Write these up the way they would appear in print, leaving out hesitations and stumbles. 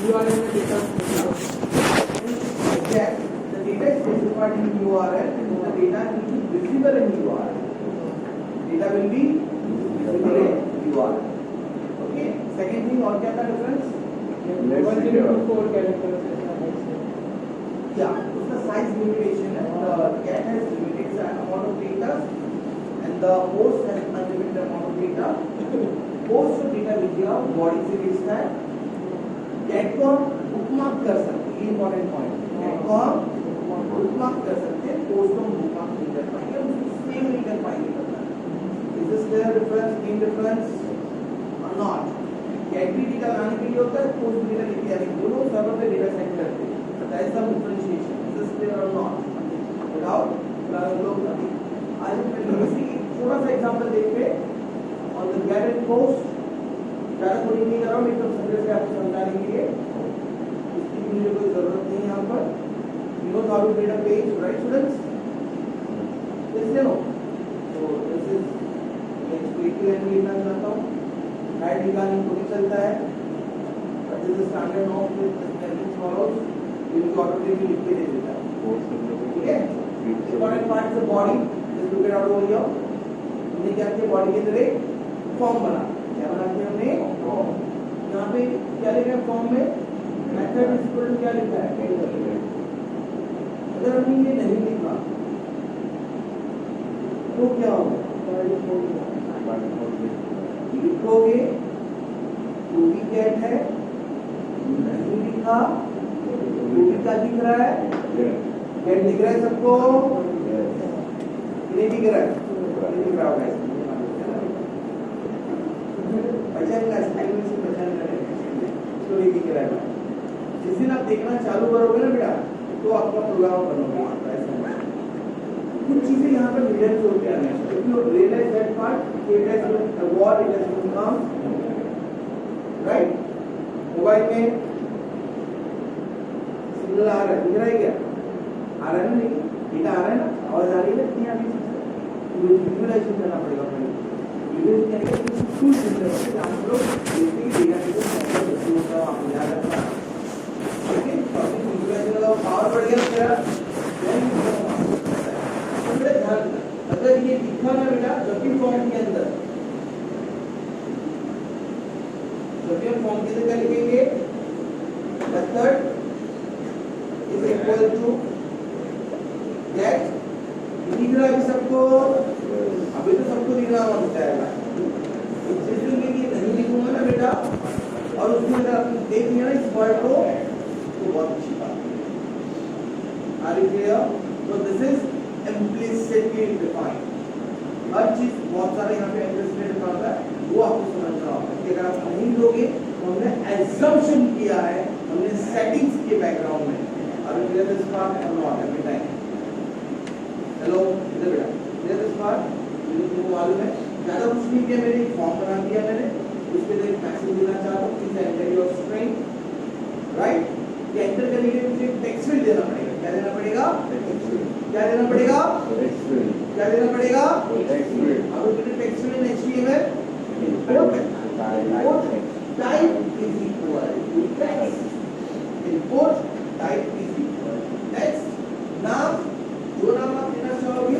URL में data Yes, the data is specified in URL and the data will be visible in URL. Data will be visible in URL. Okay. Second thing, और क्या था difference? 1024 characters Yeah, उसका size limitation है. The cat has limited amount of data and the host has unlimited amount of data. Host जो data will दिया body से भेजता है. cat को bookmark कर सकते हैं. Important point. cat को bookmark कर सकते हैं. host को bookmark नहीं कर पाएंगे. उसको save नहीं कर पाएंगे. Is this clear difference? Main difference or not? cat भी data लाने के लिए होता है. host भी data लेके आने के लिए. दोनों सर्वर पे data send करते हैं. That is the differentiation. Is this clear or not? Without लोग आज हम इसी थोड़ा सा एग्जांपल देखते हैं on the get and post. ज़्यादा कोडिंग नहीं कर रहा हूँ, एकदम समझे से आपको समझाने के लिए. इसकी भी मुझे कोई जरूरत नहीं है यहाँ पर. You know how to create a page, right, students? Yes, you know. So this is मैं इसको एक ही लाइन में लिखना चाहता हूँ. Head निकालने को भी चलता है. But this is standard norm with this follows. इनको ऑटोमेटिकली लिख के दे देता है. ठीक है? Important part is the body. Just look it out over here. हमने क्या किया body के अंदर एक फॉर्म बना. क्या बना दिया हमने? यहाँ पे क्या लिखा है फॉर्म में? मेथड इज इक्वल टू क्या लिखा है? अगर हमने ये नहीं लिखा तो क्या होगा? लिखोगे टू बी कैट है, नहीं लिखा टू बी क्या दिख रहा है? कैट दिख रहा है सबको? नहीं दिख रहा है? नहीं दिख रहा होगा. जिस दिन आप देखना चालू करोगे ना बेटा तो आपका प्रोग्राम बनोगे. कुछ चीजें यहाँ पर मिडियम से होते हैं. If you realize that part, it has been award, it has been come, right? Mobile में सिग्नल आ रहा है, दिख रहा है क्या? आ रहा है ना? नहीं डेटा आ रहा है ना? आवाज आ रही है ना? नहीं आ रही है. विजुअलाइजेशन करना पड़ेगा. टूल सिस्टम है जहाँ हम लोग बेसिक डेटा को होता है आपको याद रखना. ओके तो अभी विजुअलाइजेशन का पावर बढ़ गया तेरा. अगर ये लिखा ना बेटा डॉक्यूमेंट फॉर्म के अंदर, डॉक्यूमेंट फॉर्म के अंदर क्या लिखेंगे? Method is equal to get. दिख रहा है सबको? अभी तो सबको दिख रहा होता है. जिस दिन में ये नहीं लिखूंगा ना बेटा और उसमें अगर आपने देख लिया ना इस वर्ड को तो बहुत अच्छी बात है. Are you clear? तो दिस इज implicitly defined. हर चीज बहुत सारे यहाँ पे implicitly defined है, वो आपको समझना होगा कि अगर आप नहीं लोगे तो हमने assumption किया है, हमने settings के background में. Are you clear this part? Not every time. Hello इधर बेटा क्लियर दिस पार्ट? मुझे मालूम है ज्यादा कुछ नहीं किया. मैंने एक फॉर्म बना दिया. मैंने उसके लिए एक मैसेज देना चाहता हूँ. Please enter your string. Right? ये एंटर करने के लिए मुझे टेक्स्ट फील्ड देना पड़ेगा. क्या देना पड़ेगा? क्या देना पड़ेगा? क्या देना पड़ेगा? अब उसके टेक्स्ट फील्ड में HTML import type is equal to text. Import type is equal to text. नाम जो नाम आप देना चाहोगे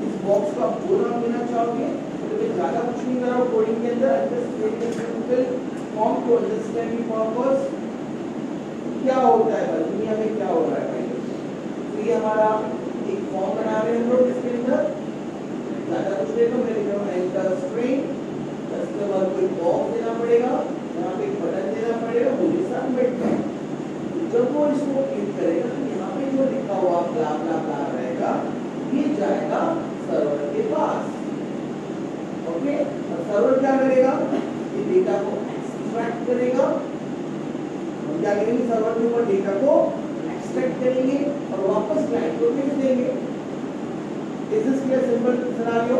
इस बॉक्स का जो नाम देना चाहोगे. तो मैं ज्यादा कुछ नहीं कर रहा हूँ कोडिंग के अंदर. Just simple form to understanding purpose. क्या होता है दुनिया में क्या हो रहा है भाई? तो ये हमारा एक फॉर्म बना रहे हैं हम लोग. इसके अंदर ज्यादा कुछ नहीं. तो मैं लिख रहा हूँ एंटर स्ट्रिंग. इसके बाद कोई बॉक्स देना पड़ेगा, यहाँ पे एक बटन देना पड़ेगा, मुझे सबमिट करना. जब वो इसको क्लिक करेगा तो यहाँ पे जो लिखा हुआ ब्ला ब्ला ब्ला रहेगा ये जाएगा सर्वर के पास. ओके और सर्वर क्या करेगा? ये डेटा को एक्सट्रैक्ट करेगा. हम क्या करेंगे? सर्वर के ऊपर डेटा को एक्सट्रैक्ट करेंगे और वापस क्लाइंट को भेज देंगे. Is this clear? Simple scenario.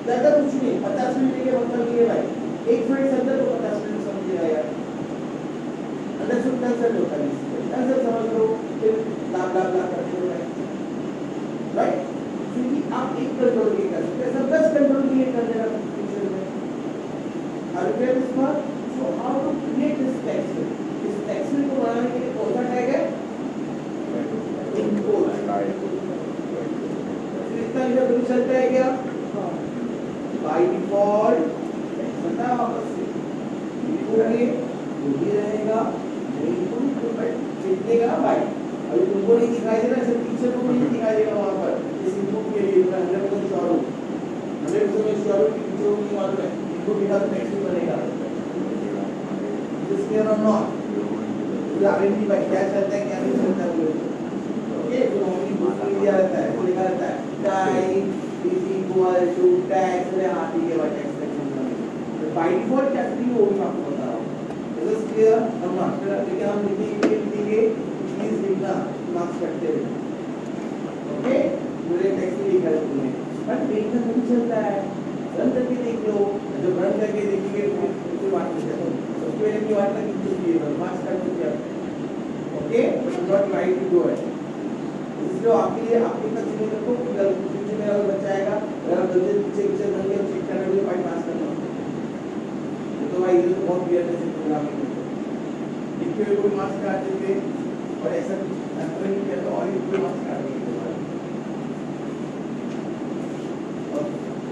ज्यादा कुछ नहीं. 50 मिनट के मतलब ये भाई एक मिनट से अंदर तो 50 मिनट समझिएगा यार. अंडरस्टूड कंसेप्ट होता है. कंसेप्ट समझ लो फिर ब्ला ब्ला ब्ला करते हो. राइट? क्योंकि आप एक कंट्रोल नहीं कर सकते. सब 10 कंट्रोल क्रिएट कर देगा फ्यूचर में. Are you clear this part? So how to create this text? इस टेक्स्ट को बनाने के लिए कौन सा टैग है? इम्पोर्ट। इतना लिखा चलता है क्या? बाय डिफॉल्ट पता है वापस से लिखोगे तो ये रहेगा, नहीं तो कितनेगा बाय। अभी तुमको नहीं दिखाई दे रहा है, टीचर को नहीं दिखाई देगा वहां पर इस इनपुट के लिए 100% श्योर हूं, 100% श्योर हूं कि टीचर को नहीं मालूम है इनपुट डेटा तो टेक्स्ट में बनेगा। दिस क्लियर और नॉट? तो आरएनडी बाय क्या चलता है क्या नहीं चलता है ओके। तो नॉर्मली बुक में दिया रहता है, वो लिखा रहता है type is equal to text रे हाथ ही के बाद टैक्स सेक्शन बाय डिफॉल्ट क्या थी वो भी आपको बता रहा हूं। दिस क्लियर और नॉट? लेकिन हम लिखेंगे प्लीज लिखना मार्क्स करते हुए ओके। पूरे टेक्स्ट में लिखा है तुमने बट देखना नहीं चलता है, रन करके देख लो। जब रन करके देखेंगे तो बात नहीं है, सबसे पहले की बात है कि ये मार्क्स कर दो okay. Not right to do it. इसलिए आपके लिए आपके तक चीजें रखो, अगर फ्यूचर में अगर बच्चा आएगा अगर आप जल्दी पीछे बन गए चेक करने के लिए फाइल पास करना तो भाई ये तो बहुत क्लियर है प्रोग्रामिंग में लिखे हुए कोई मार्क्स काट देते और ऐसा कुछ ऐसा नहीं किया तो और ही कोई मार्क्स काट देंगे।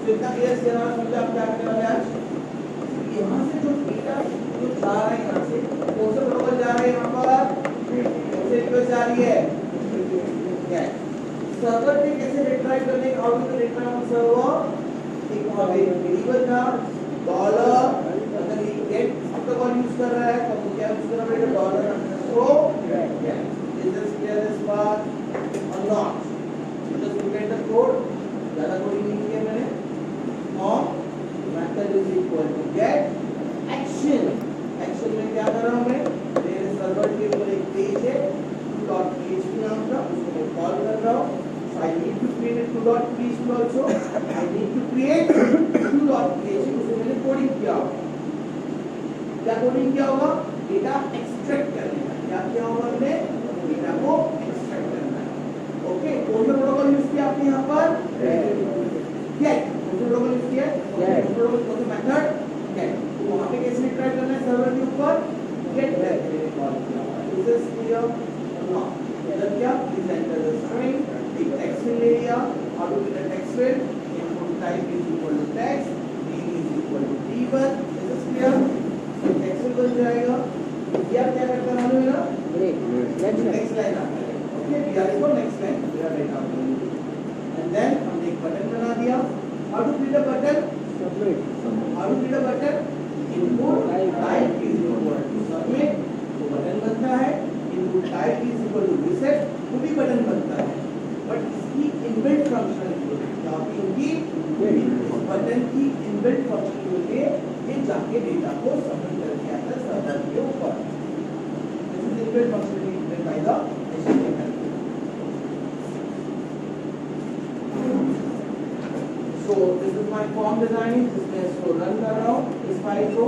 तो इतना क्लियर से ना समझ आप क्या करने वाले आज? यहाँ से जो डेटा जो जा रहा है यहाँ से कौन से प्रोटोकॉल जा रहे हैं यहाँ पर? कौन से रिक्वेस्ट जा रही है? सर्वर पे कैसे रिट्राइव करने का? How to retrieve on server? एक वहां पे वेरिएबल का डॉलर अगर ये गेट प्रोटोकॉल यूज कर रहा है तो क्या यूज करना पड़ेगा? Dollar so is this clear this part और not? Just look at the code, ज्यादा कोडिंग नहीं किया मैंने। और method is equal to get action. Action में क्या कर रहा हूं मैं? मेरे सर्वर के ऊपर एक पेज है .php नाम का, उसको मैं कॉल कर रहा हूं। I need to create a 2.php also. I need to create 2.php। उसमें मैंने कोडिंग किया। क्या कोडिंग किया होगा? डेटा एक्सट्रैक्ट करने का। क्या किया होगा हमने? डेटा को एक्सट्रैक्ट करना है ओके। कौन सा प्रोटोकॉल यूज किया आपने यहाँ पर? गेट। कौन सा प्रोटोकॉल यूज किया? प्रोटोकॉल कौन सा मेथड? गेट। तो वहां पे कैसे रिट्राइव करना है सर्वर के ऊपर? गेट मैंने कॉल किया। Is this clear? हाँ। मतलब क्या? Please enter the string। एक टेक्स्ट फिल्ड ले लिया। How to get a text field? Input type is equal to text, name is equal to d1। Is this clear? तो text field बन जाएगा। ये आप क्या करते हैं मालूम है ना? नेक्स्ट लाइन आता है okay. we are equal next line we are right after and then हमने एक बटन बना दिया। How to create a button? How to create a button? Input type is equal to submit, तो button बनता है। Input type is equal to reset, वो भी button बनता है। बट इसकी इनबिल्ट फंक्शनलिटी क्या होगी? इनकी बटन की इनबिल्ट फंक्शनलिटी ये जाके डेटा को सबमिट करके आता है सर्वर के ऊपर। This is inbuilt functionality given by the HTML। So this is my form design जिसमें इसको रन कर रहा हूं इस फाइल को।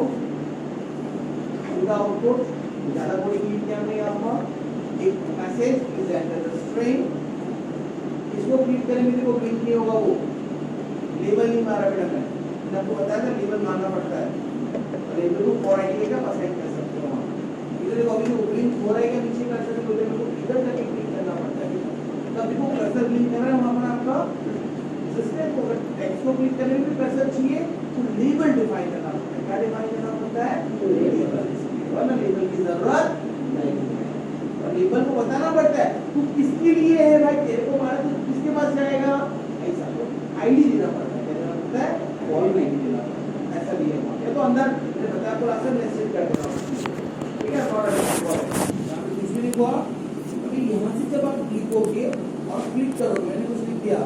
पूरा आउटपुट ज्यादा कोडिंग नहीं किया हमने यहाँ पर। एक message is enter the string, इसको क्लिक करेंगे तो प्रिंट नहीं होगा, वो लेबल नहीं मारा बेटा मैंने आपको बताया था लेबल मारना पड़ता है। लेबल को फॉर आईडी का असाइन कर सकते हो वहां। इधर देखो अभी वो प्रिंट हो रहा है क्या नीचे कर सकते हो, लेबल को इधर जाके क्लिक करना पड़ता है। तब देखो कर्सर क्लिक कर रहा है वहां पर आपका सिस्टम को टेक्स्ट को क्लिक करने में कर्सर चाहिए तो लेबल डिफाइन करना पड़ता है। क्या डिफाइन करना पड़ता है? लेबल। वरना लेबल की जरूरत नहीं है। और लेबल को बताना पड़ता है तू किसके लिए है भाई, तेरे को मारा तो किसके पास जाएगा, ऐसा तो आईडी देना पड़ता है। क्या देना पड़ता है? फॉर्म आईडी देना पड़ता है। ऐसा भी है ये तो अंदर मैंने बताया आपको लास्ट में मैसेज कर देना ठीक है। और यहां पे कुछ भी लिखो अभी यहां से जब आप लिखोगे और क्लिक करोगे, मैंने कुछ लिख दिया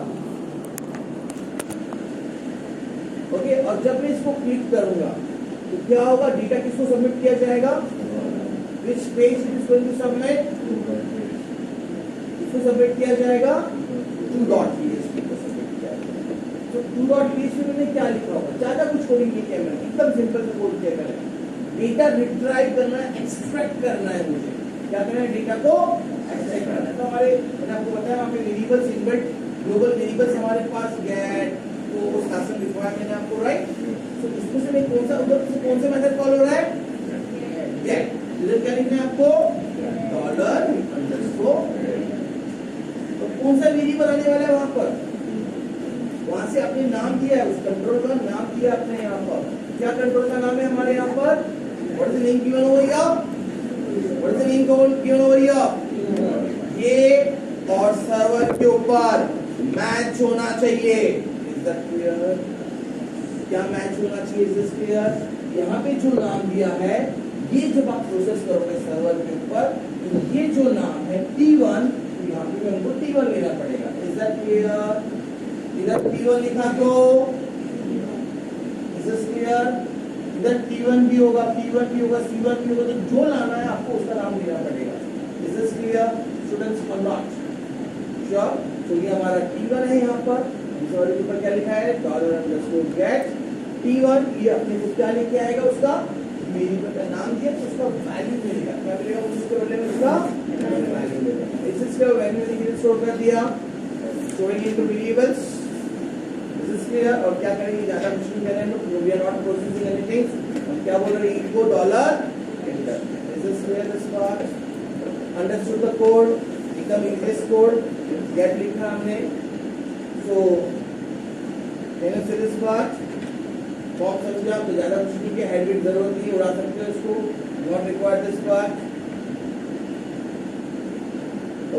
ओके। और जब मैं इसको क्लिक करूंगा तो क्या होगा? डेटा किसको सबमिट किया जाएगा? Which page it is going to submit? इसको सबमिट किया जाएगा 2.php को सबमिट किया जाएगा। तो 2.php में क्या लिखा होगा? ज्यादा कुछ कोडिंग नहीं किया मैंने, एकदम सिंपल से कोड किया मैंने। डेटा रिट्राइव करना है, एक्सट्रैक्ट करना है मुझे। क्या करना है? डेटा को एक्सट्रैक्ट करना है। तो हमारे मैंने आपको बताया वहाँ पे वेरिएबल्स इनबिल्ट ग्लोबल वेरिएबल्स हमारे पास गेट तो शासन लिखवाया मैंने आपको राइट। तो इसमें से कौन सा उधर से कौन सा मेथड कॉल हो रहा है? गेट। इधर क्या लिखना है आपको? वेरिएबल आने वाला है वहां पर, वहां से आपने नाम दिया है, उस कंट्रोल का नाम दिया आपने यहाँ पर। क्या कंट्रोल का नाम है हमारे यहाँ पर? What is the name given over here? What is the name given over here? ये और सर्वर के ऊपर मैच होना चाहिए। Is that clear? क्या मैच होना चाहिए? Is this clear? यहाँ पे जो नाम दिया है, ये जब आप प्रोसेस करोगे सर्वर के ऊपर, तो ये जो नाम है T1, यहाँ पे हमको T1 लेना पड़ेगा। Is that clear? इधर T1 लिखा तो इज दिस क्लियर? इधर T1 भी होगा, P1 भी होगा, C1 भी होगा, तो जो लाना है आपको उसका नाम लेना पड़ेगा। इज दिस क्लियर स्टूडेंट्स और नॉट? श्योर? तो ये हमारा T1 है यहाँ पर, सॉरी ऊपर क्या लिखा है? $_get T1, ये अपने को क्या लेके आएगा? उसका वेरिएबल का नाम दिया तो उसका वैल्यू मिलेगा। क्या मिलेगा? उसके बदले में उसका वैल्यू मिलेगा। इसका वैल्यू लिखकर स्टोर कर दिया, storing into variables. This is clear? और क्या करेंगे? ज्यादा कुछ नहीं करेंगे, तो we are not processing anything. हम क्या बोल रहे हैं? Echo dollar enter. This is clear this part? Understood the code? एकदम इंग्लिश कोड गेट लिखा हमने। So can you see this part? Form समझे आप? तो ज्यादा कुछ नहीं के हेड वेट जरूरत नहीं, उड़ा सकते हो इसको, not required this part.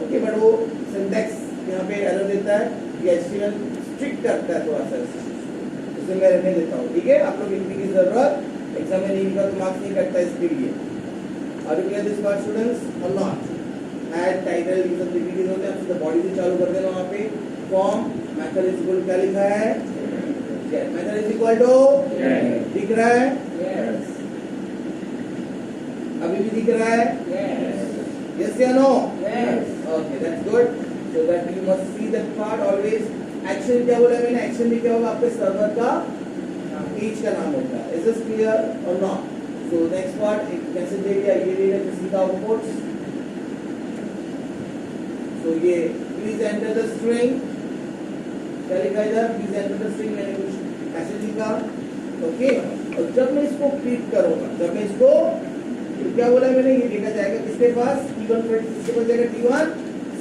Okay, but वो सिंटैक्स यहाँ पे एरर देता है, ये एचटीएमएल स्ट्रिक्ट करता है थोड़ा सा, इसलिए मैं रहने देता हूँ। ठीक है, आप लोग लिखने की जरूरत, एग्जाम में नहीं लिखा तो मार्क्स नहीं कटता इसके लिए। Are you clear this part students और नॉट? ऐड टाइटल ये सब डिग्रीज होते हैं, तो बॉडी से चालू कर देना। वहाँ पे फॉर्म मेथड इज इक्वल क्या लिखा है? मेथड इज इक्वल टू, दिख रहा है? Yes. अभी भी दिख रहा है? Yes या no? Yes. Okay, that's good. So that you must see that part always. Action क्या बोला मैंने? Action में क्या होगा? आपके सर्वर का पेज का नाम होता है। Is this clear or not? So next part एक मैसेज दे दिया, ये दे दिया, किसी का आउटपुट। So ये please enter the string, क्या लिखा है इधर? Please enter the string, मैंने कुछ मैसेज लिखा। ओके, और जब मैं इसको क्लिक करूंगा, जब मैं इसको तो क्या बोला मैंने? ये देखा जाएगा किसके पास? T1 पर, किसके पास जाएगा? T1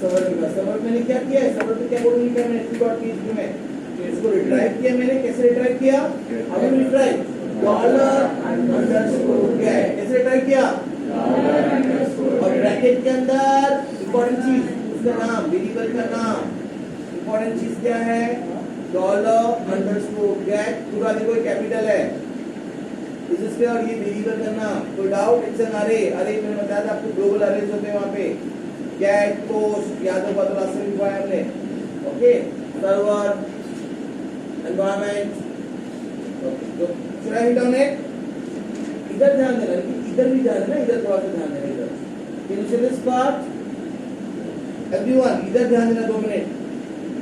सर्वर के पास। सर्वर मैंने क्या किया है? सर्वर पे क्या कोड लिखा है मैंने? t.php में, तो इसको रिट्राइव किया मैंने। कैसे रिट्राइव किया? How do retrieve? $_get। कैसे रिट्राइव किया? और ब्रैकेट के अंदर इंपॉर्टेंट चीज, उसका नाम, वेरिएबल का नाम, इंपॉर्टेंट चीज क्या है? $_get। पूरा देखो कैपिटल है। इस इसके और ये वेरिएबल का नाम, कोई डाउट? इट्स एन अरे। अरे मैंने बताया था आपको, ग्लोबल अरेज होते हैं वहाँ पे। गेट, पोस्ट, याद होगा तो लास्ट में लिखवाया हमने। Okay, server, environment. ओके, तो should I hit on it? इधर ध्यान देना, इधर भी ध्यान देना, इधर थोड़ा सा ध्यान देना। इधर can you see this part? everyone इधर ध्यान देना 2 मिनट।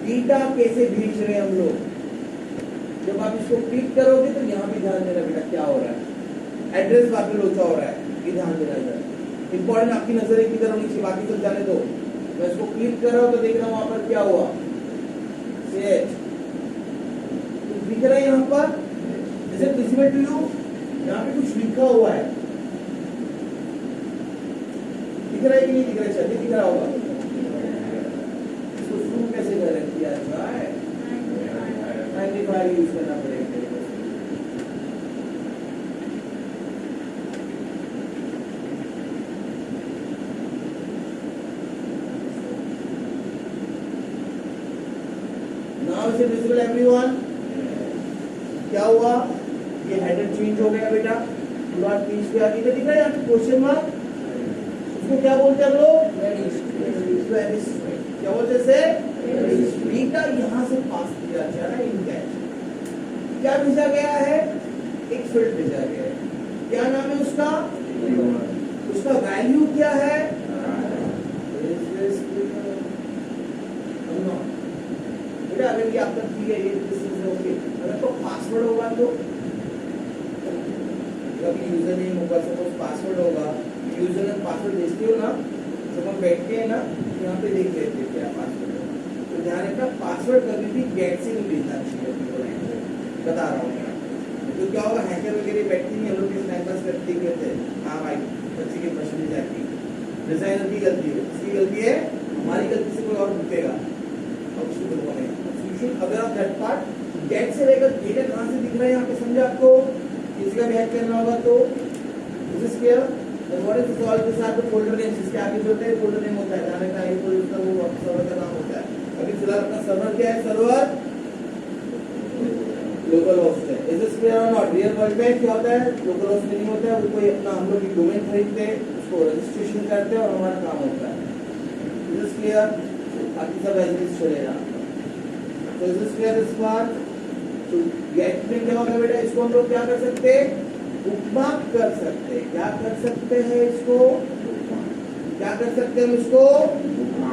डेटा कैसे भेज रहे हैं हम लोग? जब आप इसको क्लिक करोगे तो यहाँ भी ध्यान देना बेटा, क्या हो रहा है? एड्रेस बार पे लोचा हो रहा है, ये ध्यान देना इधर। इंपॉर्टेंट आपकी नजर एक इधर होनी चाहिए, बाकी सब जाने दो। मैं इसको क्लिक कर रहा हूँ तो देख रहा हूँ वहां पर क्या हुआ। सेट तो दिख रहा है यहाँ पर, जैसे विजिबल टू यू, यहाँ पे कुछ लिखा हुआ है, दिख रहा है कि नहीं दिख रहा है? चलिए दिख रहा होगा। इसको जूम कैसे करें? किया जाए, मैग्नीफायर यूज करना पड़ेगा। Now is it visible everyone? क्या हुआ? ये हेडर चेंज हो गया बेटा, पूरा पेज पे आ गया। दिख रहा है यहाँ पे क्वेश्चन मार्क, उसको क्या बोलते हैं हम लोग? क्या बोलते हैं? डेटा यहाँ से पास किया जा रहा है इन कैश। क्या भेजा गया है? एक फील्ड भेजा गया है, क्या नाम है उसका? उसका वैल्यू क्या है? बेटा अगर ये आपका ठीक है, ये ओके, अगर तो पासवर्ड होगा तो कभी यूजर नेम होगा, सपोज पासवर्ड होगा, यूजर नेम पासवर्ड भेजते हो ना, जब हम बैठते हैं ना यहाँ पे देख लेते हैं क्या पासवर्ड है। तो ध्यान रखना, पासवर्ड कभी भी गेट से नहीं भेजना चाहिए, बता रहा हूँ मैं। तो क्या होगा, हैकर वगैरह बैठते नहीं, हम लोग स्नैपर्स करते हैं। हाँ भाई, बच्चे के प्रश्न में जाती डिजाइनर की गलती है, किसकी गलती है? हमारी गलती से कोई और भूखेगा। अब दैट पार्ट गेट से लेकर डेटा कहां से दिख रहा है यहाँ पे समझे आपको किसी का भी हेल्प करना होगा तो this is clear the what is all this are the folder names इसके आगे जो होता है फोल्डर नेम होता है जाने का ये कोई उसका वो सर्वर का नाम होता है अभी फिलहाल अपना सर्वर क्या है सर्वर लोकल होस्ट है इज दिस क्लियर और नॉट रियल वर्ल्ड में क्या होता है लोकल होस्ट में नहीं होता है वो कोई अपना हम लोग एक डोमेन खरीदते हैं उसको रजिस्ट्रेशन करते हैं और हमारा काम होता है इज दिस क्लियर बाकी सब ऐसे ही चलेगा तो is this clear this part तो गेट में क्या होगा बेटा इसको हम लोग क्या कर सकते हैं बुकमार्क कर सकते हैं क्या कर सकते हैं इसको क्या कर सकते हैं हम इसको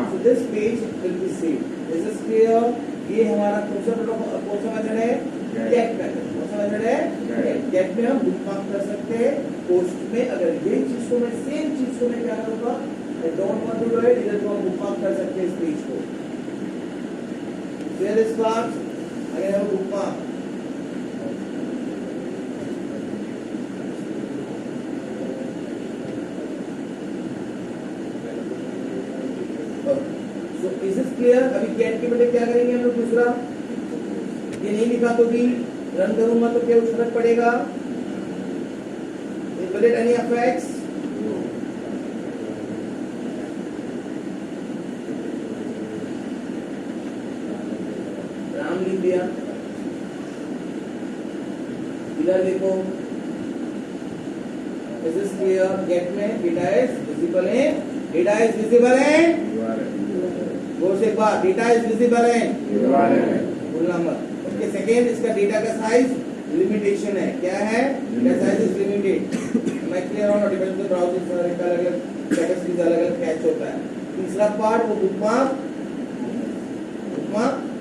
so this page will be save is this clear ये हमारा कौन सा मेथड है गेट मेथड कौन सा मेथड है गेट में हम बुकमार्क कर सकते हैं पोस्ट में अगर ये चीज को मैं सेम चीज को मैं क्या करूंगा I don't want to do it इधर तो हम बुकमार्क कर सकते हैं इस पेज को क्लियर दिस पार्ट अगर हम bookmark so is this clear अभी गेट के बदले क्या करेंगे हम लोग दूसरा ये नहीं लिखा तो भी रन करूंगा तो क्या फर्क पड़ेगा will it any effects Ram लिख दिया इधर देखो is this clear get में data is visible in वो से एक बार डेटा इज विजिबल है बोलना मत ओके सेकेंड इसका डेटा का साइज लिमिटेशन है क्या है डेटा साइज इज लिमिटेड मैं क्लियर हूं डिपेंड ऑन ब्राउज़र का अलग-अलग कैटेगरीज अलग-अलग कैच होता है तीसरा पार्ट वो बुकमार्क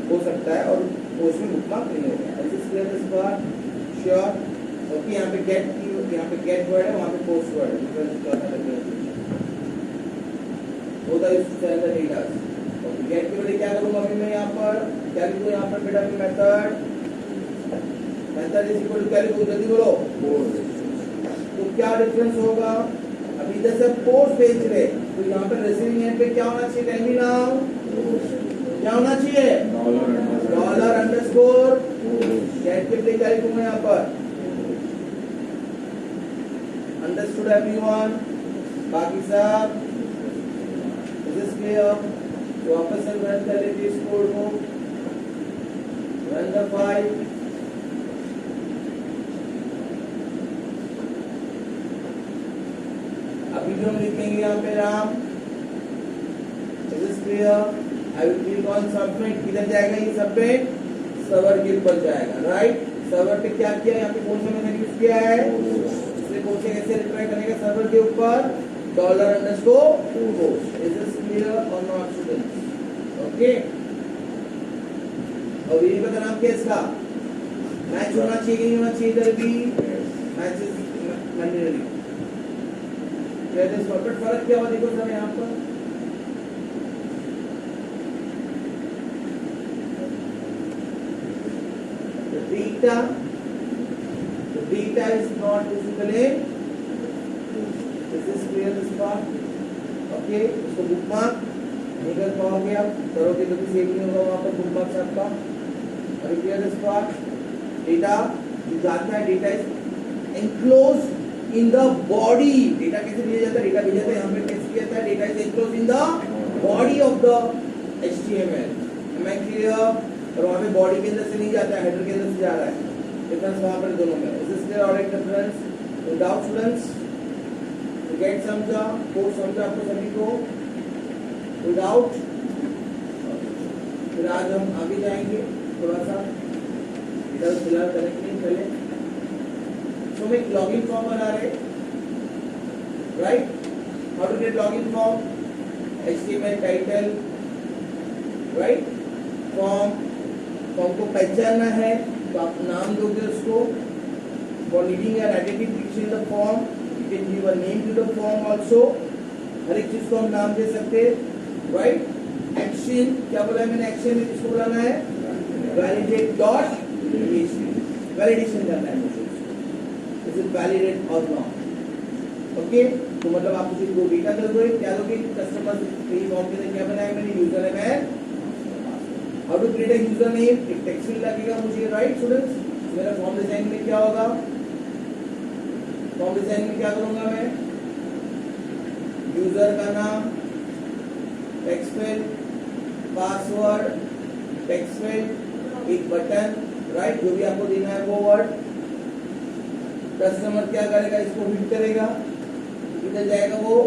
हो सकता है और पोस्ट में बुकमार्क नहीं होगा this is clear this part sure okay यहां पे गेट वर्ड है वहां पे पोस्ट वर्ड है होता है इसके अंदर डेटा गेट के बदले क्या करूंगा अभी मैं यहाँ पर क्या लिखूं यहाँ पर बेटा मेथड इज इक्वल टू क्या लिखूं जल्दी बोलो तो क्या डिफरेंस होगा अभी इधर से पोस्ट भेज रहे तो यहाँ पर रिसीविंग एंड पे क्या होना चाहिए टेल मी नाउ क्या होना चाहिए डॉलर अंडरस्कोर गेट के बदले क्या लिखूंगा यहाँ पर अंडरस्टूड एवरीवन बाकी सब इज दिस क्लियर तो वापस से रन कर लेते इस कोड को रन द फाइल अभी जो हम लिखेंगे यहाँ पे Ram is this clear I will click on submit किधर जाएगा ये सबमिट सर्वर के ऊपर जाएगा राइट सर्वर पे क्या किया यहाँ पे कौन सा मैंने यूज किया है इसलिए कौन से कैसे रिट्राई करेगा सर्वर के ऊपर dollar underscore post is this clear और नॉट स्टूडेंट्स ओके और वेरिएबल का नाम क्या है इसका मैच होना चाहिए कि नहीं होना चाहिए इधर भी मैच इज मैन्युअली क्या दिस परफेक्ट फर्क क्या हुआ देखो सर यहाँ पर the data is not visible in this is clear this part okay इसको बुकमार्क नहीं कर पाओगे आप करोगे तो भी सेव नहीं होगा वहां पर बुकमार्क आपका और क्लियर दिस पार्ट डेटा जो जाता है data is enclose in the body data कैसे भेजा जाता है डेटा भेजा जाता है यहां पे कैसे किया जाता है data is enclose in the body of the HTML am I clear और वहां पे बॉडी के अंदर से नहीं जाता है हेडर के अंदर से जा रहा है डिफरेंस वहां पर दोनों में इज दिस क्लियर और एक difference without students to get समझा कोर्स समझा आपको सभी को विदाउट फिर आज हम आगे जाएंगे थोड़ा सा इधर फिलहाल कनेक्ट नहीं पहले सो मैं लॉगिन फॉर्म बना रहे right how to get login form HTML title right form को पहचानना है तो आप नाम दोगे उसको for needing an identification in the form you can give a name to the form also हर एक चीज को हम नाम दे सकते हैं राइट एक्शन क्या बोला है मैंने एक्शन में किसको बुलाना है वैलिडेट डॉट वैलिडेशन करना है मुझे इज इट वैलिडेट और नॉट ओके तो मतलब आप मुझे दो डेटा दोगे क्या दोगे कस्टमर फ्री फॉर्म के लिए क्या बनाया मैंने user name and how to create a user name, एक टेक्स्ट फील्ड लगेगा मुझे, राइट स्टूडेंट्स। मेरा फॉर्म डिजाइन में क्या होगा, फॉर्म डिजाइन में क्या करूंगा मैं, यूजर का नाम, text field, password, text field, एक बटन, राइट, जो भी आपको देना है वो वर्ड। कस्टमर क्या करेगा, इसको हिट करेगा, किधर जाएगा वो,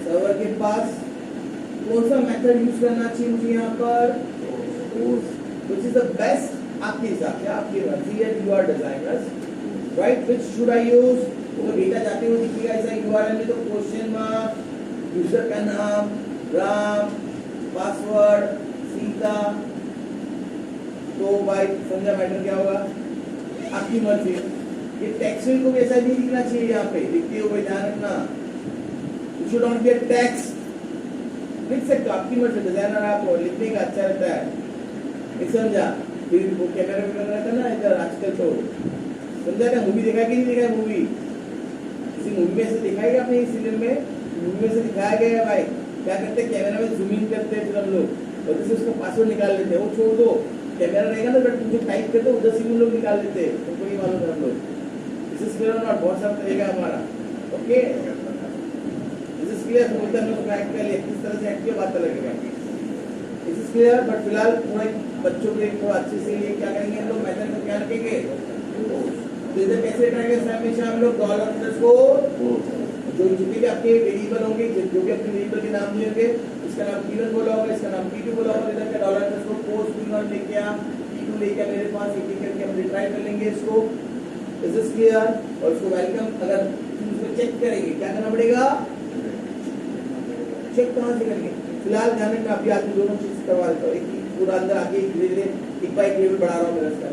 सर्वर के पास। कौन सा मेथड यूज करना चाहिए मुझे यहाँ पर, which is the best आपके हिसाब से, आपकी मर्जी है, you are designers, right, which should I use। तो डेटा जाते हुए दिखेगा ऐसा URL में, तो क्वेश्चन मार्क, यूजर का नाम, राम, पासवर्ड, सीता। तो भाई समझा मैटर क्या होगा, आपकी मर्जी। ये टेक्स्ट फील्ड को भी ऐसा नहीं दिखना चाहिए, यहाँ पे लिखते हो भाई ध्यान रखना, you should not be a text, लिख सकते हो आपकी मर्जी, डिजाइनर आप हो, लिखने का अच्छा रहता है, एक समझा। फिर वो कैमरा में कर रहा था ना इधर आजकल, तो समझा क्या, मूवी देखा कि नहीं देखा है, मूवी किसी मूवी में से दिखाएगा आपने, इस सीरियल में मूवी में से दिखाया गया है भाई, क्या करते हैं कैमरा में जूम इन करते हैं, फिर हम लोग और जैसे उसका पासवर्ड निकाल लेते हैं, वो छोड़ दो, कैमरा रहेगा ना, बट मुझे टाइप करते उधर से भी लोग निकाल लेते हैं, तो कोई मालूम है हम लोग, दिस इज क्लियर नॉट, बहुत सारा तरीका हमारा, ओके दिस इज क्लियर। बोलते हैं हम लोग प्रैक्टिकली किस तरह से एक्टिव बात लगेगा, दिस इज क्लियर। बट फिलहाल थोड़ा बच्चों के थोड़ा अच्छे से लिए क्या करेंगे हम लोग, मेथड को क्या रखेंगे, तो इधर कैसे रखेंगे, हमेशा हम लोग डॉलर अंडरस्कोर, जो जितने भी आपके वेरिएबल होंगे, जो भी अपने वेरिएबल के नाम दिए होंगे, इसका नाम P1 बोला होगा, इसका नाम P2 बोला होगा, इधर का डॉलर अंडरस्कोर पोस्ट P1 लेके आ, P2 लेके मेरे पास, एक एक करके हम रिट्राई कर लेंगे इसको, इज दिस क्लियर। और इसको वेलकम, अगर इसको चेक करेंगे क्या करना पड़ेगा, चेक कहाँ से करेंगे, फिलहाल ध्यान रखना, अभी आपको दोनों चीज करवा देता हूँ, एक पूरा अंदर आगे धीरे धीरे एक बाई लेवल बढ़ा रहा हूँ मेरा इसका।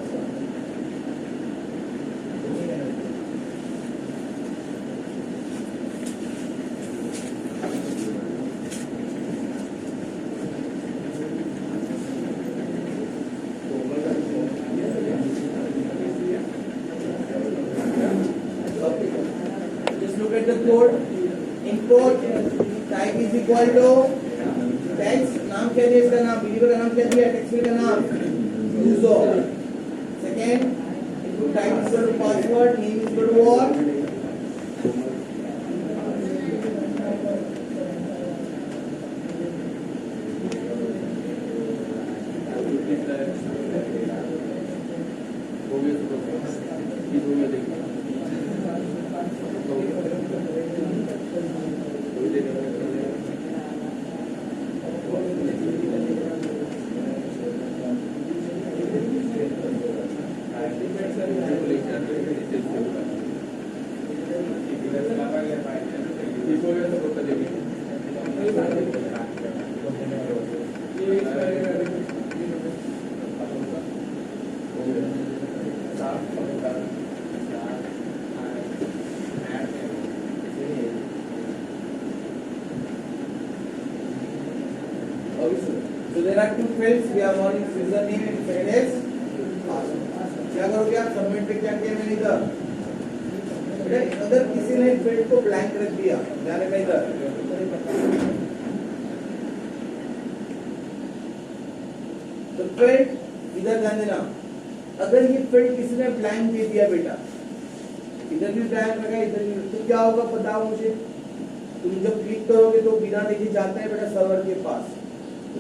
टेक्स्ट नाम क्या दिया, इसका नाम वेरिएबल का नाम क्या दिया, टेक्स्ट फील्ड का नाम user. Second input type is to password, name is to what, So there are two fields, we have one is username and second is password। क्या करोगे आप, सबमिट पे क्या किया मैंने इधर, बेटा इधर किसी ने फील्ड को ब्लैंक रख दिया, ध्यान रखना इधर, तो फील्ड इधर ध्यान देना, अगर ये फील्ड किसी ने ब्लैंक दे दिया बेटा, इधर भी ब्लैंक रखा इधर भी, तो क्या होगा बताओ मुझे, तुम जब क्लिक करोगे तो बिना देखे जाता है बेटा सर्वर के पास,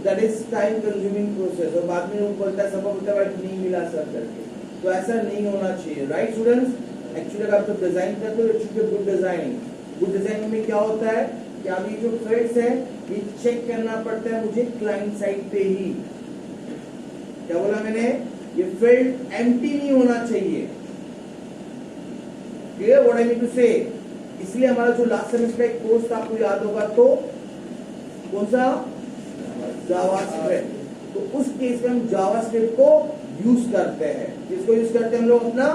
that is time consuming process, और बाद में वो बोलता है सब बोलता है नहीं मिला सर करके, तो ऐसा नहीं होना चाहिए, राइट स्टूडेंट्स। एक्चुअली अगर आप जब डिजाइन करते हो it should be good designing. Good designing में क्या होता है कि अभी जो फील्ड्स है ये चेक करना पड़ता है मुझे क्लाइंट साइड पे ही, क्या बोला मैंने, ये फील्ड एम्प्टी नहीं होना चाहिए, clear what I mean to say. इसलिए हमारा जो लास्ट सेमेस्टर एक कोर्स था आपको याद होगा, तो कौन सा, जावास्क्रिप्ट, तो उस केस में हम जावास्क्रिप्ट को यूज करते हैं, जिसको यूज करते हैं हम लोग अपना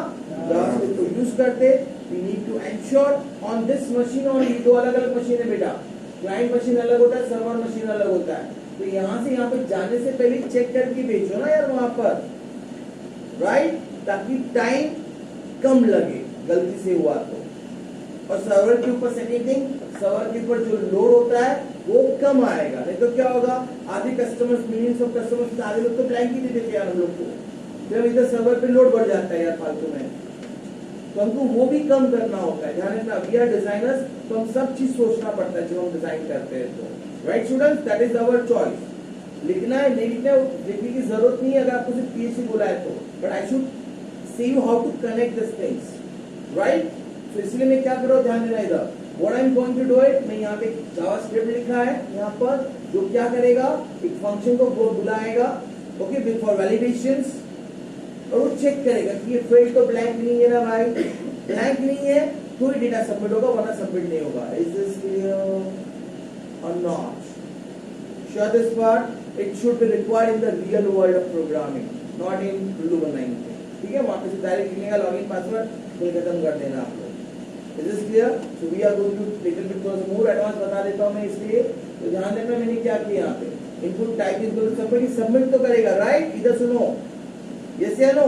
जावास्क्रिप्ट को यूज करते। We need to ensure on this machine, और ये दो अलग अलग मशीन है बेटा, क्लाइंट मशीन अलग होता है, सर्वर मशीन अलग होता है, तो यहाँ से यहाँ पे जाने से पहले चेक करके भेजो ना यार वहां पर, राइट, ताकि टाइम कम लगे गलती से हुआ तो, और सर्वर के ऊपर सेकंड थिंग, सर्वर के ऊपर जो लोड होता है वो कम आएगा। नहीं तो क्या होगा, आधे कस्टमर्स, मिलियंस ऑफ कस्टमर्स, आधे लोग तो ब्लैंक ही दे देते हैं हम लोग को, जब इधर सर्वर पे लोड बढ़ जाता है यार फालतू में, तो हमको वो भी कम करना होता है। ध्यान रखना, वी आर डिजाइनर्स, तो हम सब चीज सोचना पड़ता है जब हम डिजाइन करते हैं। तो right students, that is our choice. लिखना है नहीं लिखना है लिखने की जरूरत नहीं है अगर आपको सिर्फ पीएचडी बोला है तो, but I should see you how to connect this things, right. तो इसलिए मैं क्या कर रहा हूं, ध्यान देना इधर, what I am going to do it, मैं यहाँ पे जावास्क्रिप्ट लिखा है यहाँ पर, जो क्या करेगा, एक फंक्शन को बुलाएगा, ओके, फॉर वैलिडेशंस, और वो चेक करेगा कि ये फील्ड तो ब्लैंक नहीं है ना भाई, ब्लैंक नहीं है तो ही डेटा सबमिट होगा, वरना सबमिट नहीं होगा। इज दिस क्लियर और not? Sure this part, it should be required in the real world of programming, not in Lulu 19। ठीक है, वहां पे से डायरेक्ट लिखने का लॉगिन पासवर्ड फिर खत्म कर देना आप लोग। Is this clear? So we are going to little bit more advanced बता देता हूँ मैं, इसलिए तो ध्यान देना मैंने क्या किया यहाँ पे, input type is going to submit, submit तो करेगा राइट, इधर सुनो, यस या नो,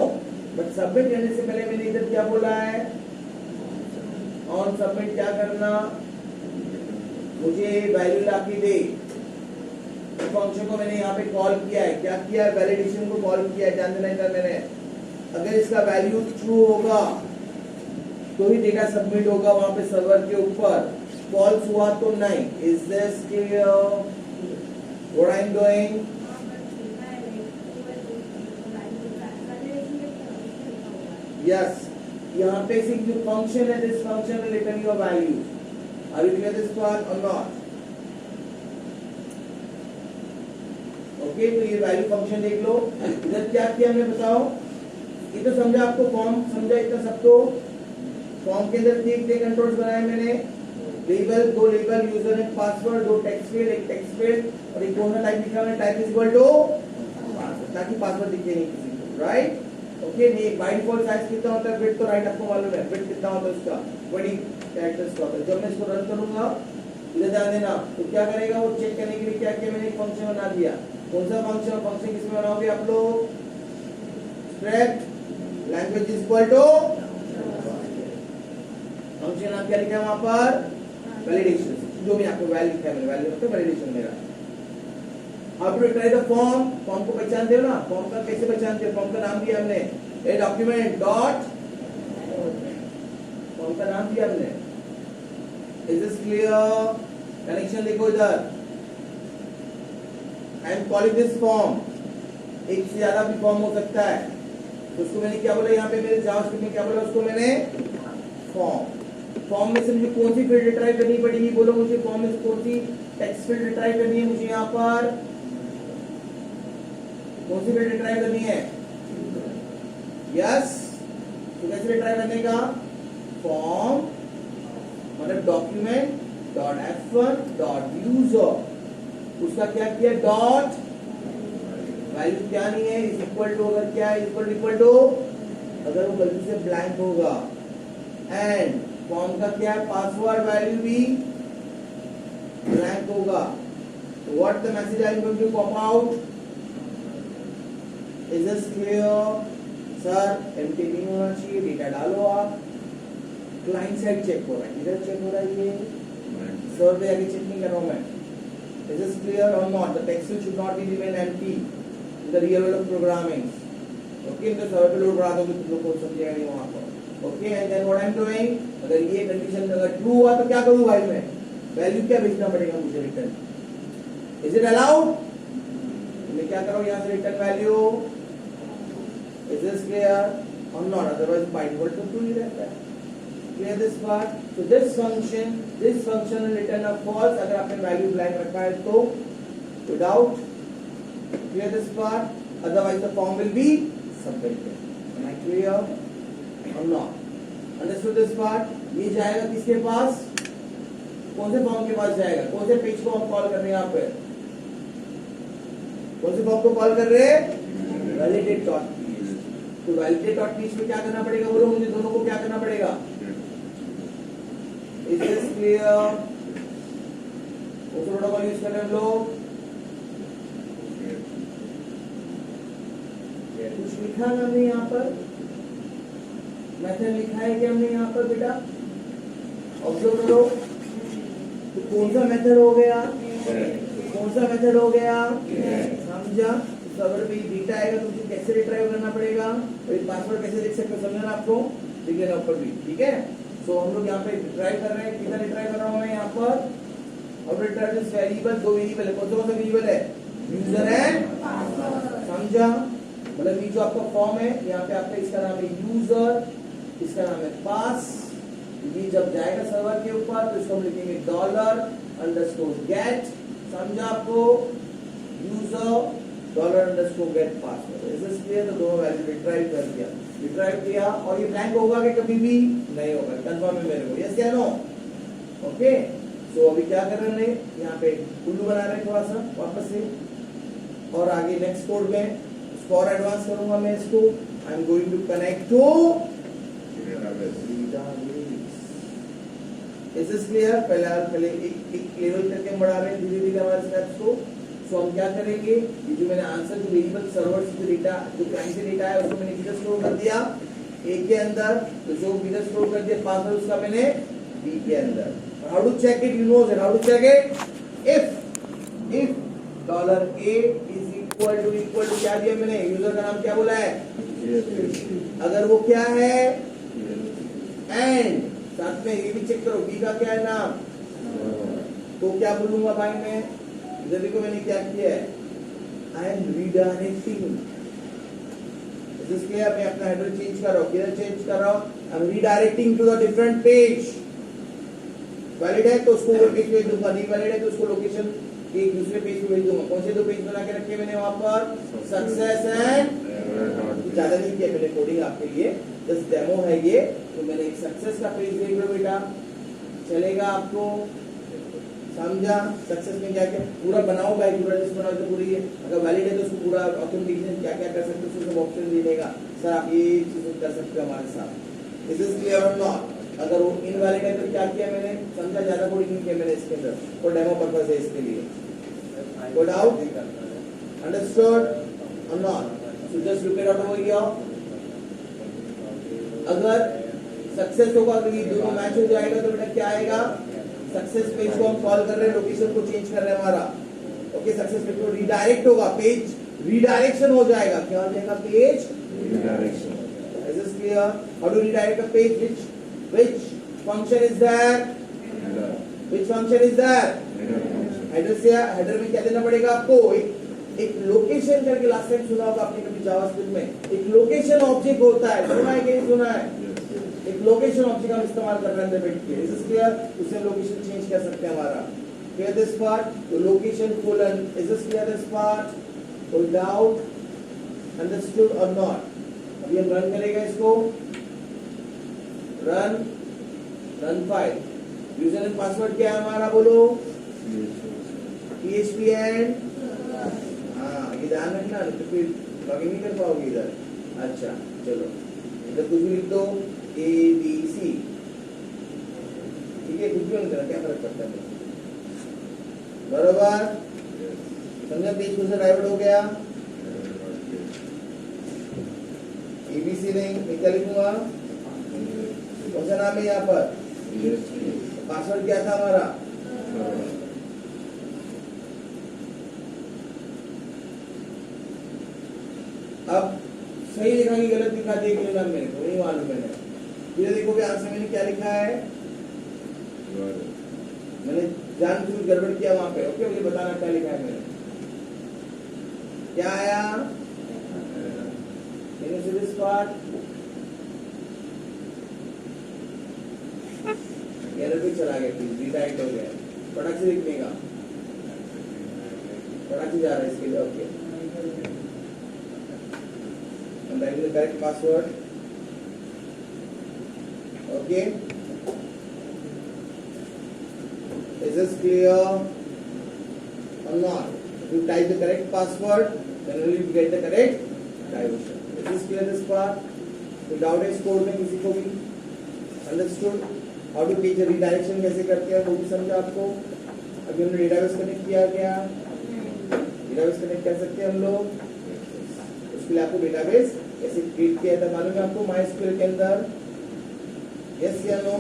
बट सबमिट करने से पहले मैंने इधर क्या बोला है, ऑन सबमिट क्या करना, मुझे वैल्यू लाके दे। फंक्शन को मैंने यहाँ पे कॉल किया है, क्या किया है, वैलिडेशन को कॉल किया है, ध्यान देना इधर मैंने, अगर इसका वैल्यू ट्रू होगा तो ही डेटा सबमिट होगा वहां पे सर्वर के ऊपर, फॉल्स हुआ तो नहीं। Is this clear what I am doing? Yes, यहाँ पे जो फंक्शन है, this function will return your value. Are you clear this part और नॉट? ओके, तो ये वैल्यू फंक्शन देख लो, इधर क्या किया मैं बताओ, ये तो समझा आपको, फॉर्म समझा इतना सब, तो फॉर्म के अंदर तीन कंट्रोल्स बनाए मैंने, लेबल, दो लेबल, यूजर नेम पासवर्ड, दो टेक्स्ट फील्ड, एक टेक्स्ट फील्ड और एक कौन सा टाइप लिखा है, type is equal to password, ताकि पासवर्ड दिखे नहीं किसी को, राइट। ओके, नहीं बाय डिफॉल्ट साइज कितना होता है, बिट तो राइट आपको मालूम है, बिट कितना होता है उसका 20 कैरेक्टर्स का होता है। जब मैं इसको रन करूंगा, इधर ध्यान देना, तो क्या करेगा वो, चेक करने के लिए क्या किया मैंने, एक फंक्शन बना दिया। कौन सा फंक्शन, फंक्शन किसमें बनाओगे आप लोग, struct language is equal to, function नाम क्या लिखा है वहां पर, वैलिडेशन, जो भी आपको वैल्यू लिखा है मैंने, वैल्यू मतलब वैलिडेशन मेरा। अब to try the form, form को पहचानते हो ना, फॉर्म का कैसे पहचानते हो, फॉर्म का नाम दिया हमने, ए डॉक्यूमेंट डॉट, फॉर्म का नाम दिया हमने। Is this clear? कनेक्शन देखो इधर, I am calling this form, एक से ज्यादा भी फॉर्म हो सकता है, तो उसको मैंने क्या बोला यहाँ पे, मेरे जावास्क्रिप्ट में क्या बोला उसको मैंने, फॉर्म। फॉर्म में से मुझे कौन सी फील्ड रिट्राइव करनी पड़ेगी, बोलो मुझे, फॉर्म में से कौन सी टेक्स्ट फील्ड रिट्राइव करनी है मुझे, यहाँ पर कौन सी फील्ड रिट्राइव करनी है, यस, तो कैसे रिट्राइव करने का, फॉर्म मतलब document dot f1 dot user, उसका क्या किया, डॉट वैल्यू क्या नहीं है, इज इक्वल टू, अगर क्या है इक्वल टू, अगर वो गलती से ब्लैंक होगा, एंड फॉर्म का क्या है, पासवर्ड वैल्यू भी ब्लैंक होगा, तो what the message I am going to pop out, is this clear? Sir empty नहीं होना चाहिए, डेटा डालो आप, क्लाइंट साइड चेक हो रहा है, इधर चेक हो रहा है, ये सर्वर पे आगे चेक नहीं कर रहा हूं मैं। Is this clear or not? The text field should not be remain empty in the real world of programming. Okay, तो सर्वर पे लोड बढ़ा दोगे तो लोग कोड समझेगा नहीं वहां पर। Okay, and then what I am doing? अगर ये कंडीशन अगर ट्रू हुआ तो क्या करूँ भाई मैं? वैल्यू क्या भेजना पड़ेगा मुझे रिटर्न? Is it allowed? मैं क्या करूँ यहाँ से return value? Is this clear or not? Otherwise by default तो ट्रू ही रहता है। Clear this part? So this function will return a false अगर आपने value blank रखा है तो without, clear this part, otherwise the form will be submitted. Am I clear or not? Understood this part? ये जाएगा किसके पास, कौन से फॉर्म के पास जाएगा, कौन से पेज को हम कॉल कर रहे हैं यहाँ पे, कौन से फॉर्म को कॉल कर रहे हैं, validate.php। तो validate.php में क्या करना पड़ेगा, बोलो मुझे, दोनों को क्या करना पड़ेगा, Is this clear? कौन सा प्रोटोकॉल यूज कर रहे हैं हम लोग, कुछ लिखा ना हमने यहाँ पर, मेथड लिखा है कि हमने यहाँ पर बेटा, ऑब्जर्व करो, तो कौन सा मेथड हो गया, कौन सा मेथड हो गया, समझा। सर्वर पे डेटा आएगा तो मुझे कैसे रिट्राइव करना पड़ेगा, और एक पासवर्ड कैसे देख सकते हो, समझना आपको, दिख लेना ऊपर भी, ठीक है। सो हम लोग यहाँ पे रिट्राइव कर रहे हैं, किधर रिट्राइव कर रहा हूँ मैं यहाँ पर, और रिट्राइव दिस वेरिएबल, दो वेरिएबल है, कौन सा वेरिएबल है, यूजर एंड, समझा। मतलब ये जो आपका फॉर्म है यहाँ पे आपका, इसका नाम है यूजर, इसका नाम है पास। ये जब जाएगा सर्वर के ऊपर तो इसको हम लिखेंगे $_get, समझा आपको, user $_get password. Is this clear. तो दोनों वैल्यू रिट्राइव कर दिया, रिट्राइव किया, और ये ब्लैंक होगा कि कभी भी नहीं होगा, कंफर्म है मेरे को, यस या नो, ओके। सो अभी क्या कर रहे हैं, यहाँ पे उल्लू बना रहे हैं थोड़ा सा वापस से, और आगे नेक्स्ट कोड में और एडवांस करूंगा मैं इसको। I am going to connect to, is this clear. पहले एक लेवल करके हम बढ़ा रहे हैं धीरे धीरे हमारे स्टेप्स को। सो हम क्या करेंगे, ये जो मैंने आंसर जो वेरिएबल सर्वर से डेटा, जो क्लाइंट से डेटा है उसको मैंने किधर स्टोर कर दिया, ए के अंदर, तो जो किधर स्टोर कर दिया पासवर्ड उसका मैंने बी के अंदर। How to check it, you knows it, how to check it, if $A is equal to क्या दिया मैंने, यूजर का नाम क्या बोला है, अगर वो क्या है, एंड साथ में ये भी चेक करो बी का क्या है नाम, तो क्या बोलूंगा भाई मैं, इधर देखो मैंने क्या किया है, आई एम रीडायरेक्टिंग, इसलिए मैं अपना हेडर चेंज कर रहा हूँ, किधर चेंज कर रहा हूँ, I am redirecting to the different page. Valid है तो उसको वो पेज भेज दूंगा, नहीं वैलिड है तो उसको लोकेशन के एक दूसरे पेज पे भेज दूंगा। कौन से दो पेज बना के रखे मैंने वहां पर, सक्सेस एंड, ज्यादा नहीं किया मैंने कोडिंग आपके लिए, जस्ट डेमो है ये। तो मैंने एक सक्सेस का पेज देख लो बेटा, चलेगा आपको, समझा। सक्सेस में क्या क्या पूरा बनाओ भाई, पूरा लिस्ट बनाओ तो पूरी है, अगर वैलिड है तो उसको पूरा ऑथेंटिकेशन क्या क्या कर सकते हो उसको सब ऑप्शन दे देगा, सर आप ये चीज कर सकते हो हमारे साथ, इज दिस क्लियर और नॉट। अगर वो इनवैलिड है तो क्या किया मैंने, समझा, ज्यादा कोडिंग नहीं किया मैंने इसके अंदर, और डेमो पर्पस है इसके लिए। Go down, understood or not? So just look it out over here. अगर सक्सेस होगा, अगर ये दोनों मैच हो जाएगा तो बेटा क्या आएगा, सक्सेस पेज को हम कॉल कर रहे हैं, लोकेशन को चेंज कर रहे हैं हमारा, ओके। सक्सेस पेज को रीडायरेक्ट होगा, पेज रीडायरेक्शन हो जाएगा, क्या हो जाएगा, page redirection. Is this clear? How to redirect a page? Which function is there? Which function is there? Header से, हेडर में क्या देना पड़ेगा आपको, एक लोकेशन करके, लास्ट टाइम सुना होगा आपने कभी जावास्क्रिप्ट में, एक लोकेशन ऑब्जेक्ट होता है, सुना है कि नहीं सुना है, एक लोकेशन ऑब्जेक्ट हम इस्तेमाल कर रहे हैं बैठ के, इज दिस क्लियर। उससे लोकेशन चेंज कर सकते हैं हमारा, क्लियर दिस पार्ट, तो location colon, is this clear this part, hold out, understood और नॉट। अभी हम रन करेंगे इसको, run file, user and password क्या है हमारा, बोलो, PHP एंड, हाँ ये ध्यान रखना, तो फिर लॉगिन नहीं कर पाओगे इधर। अच्छा चलो, इधर कुछ भी लिख दो, ABC, ठीक है, कुछ भी नहीं करना, क्या फर्क पड़ता है, बरोबर, समझा। पेज को से डाइवर्ट हो गया, ABC नहीं, मैं क्या लिखूंगा, कौन सा नाम है यहाँ पर, पासवर्ड क्या था हमारा, अब सही लिखा कि गलत लिखा देख लेना, मेरे को नहीं मालूम मैंने, ये देखोगे आंसर मैंने क्या लिखा है, मैंने जानबूझ गड़बड़ किया वहां पे, ओके, मुझे बताना क्या लिखा है मैंने, क्या आया, दिस पार्ट एरर भी चला गया, प्लीज रिडायरेक्ट हो गया, फटाक से लिखने का, फटाक से जा रहा है इसके लिए, okay. And that is the correct password. Okay. Is this clear or not? If you type the correct password, then only you get the correct diversion. Is this clear this part? कोई doubt है इस code में किसी को भी? Understood? How to page redirection कैसे करते हैं वो भी समझा आपको? अभी हमने डेटाबेस कनेक्ट किया क्या? डेटाबेस कनेक्ट कर सकते हैं हम लोग? उसके लिए आपको डेटाबेस कैसे क्रिएट किया था मालूम है आपको, MySQL के अंदर यस या नो?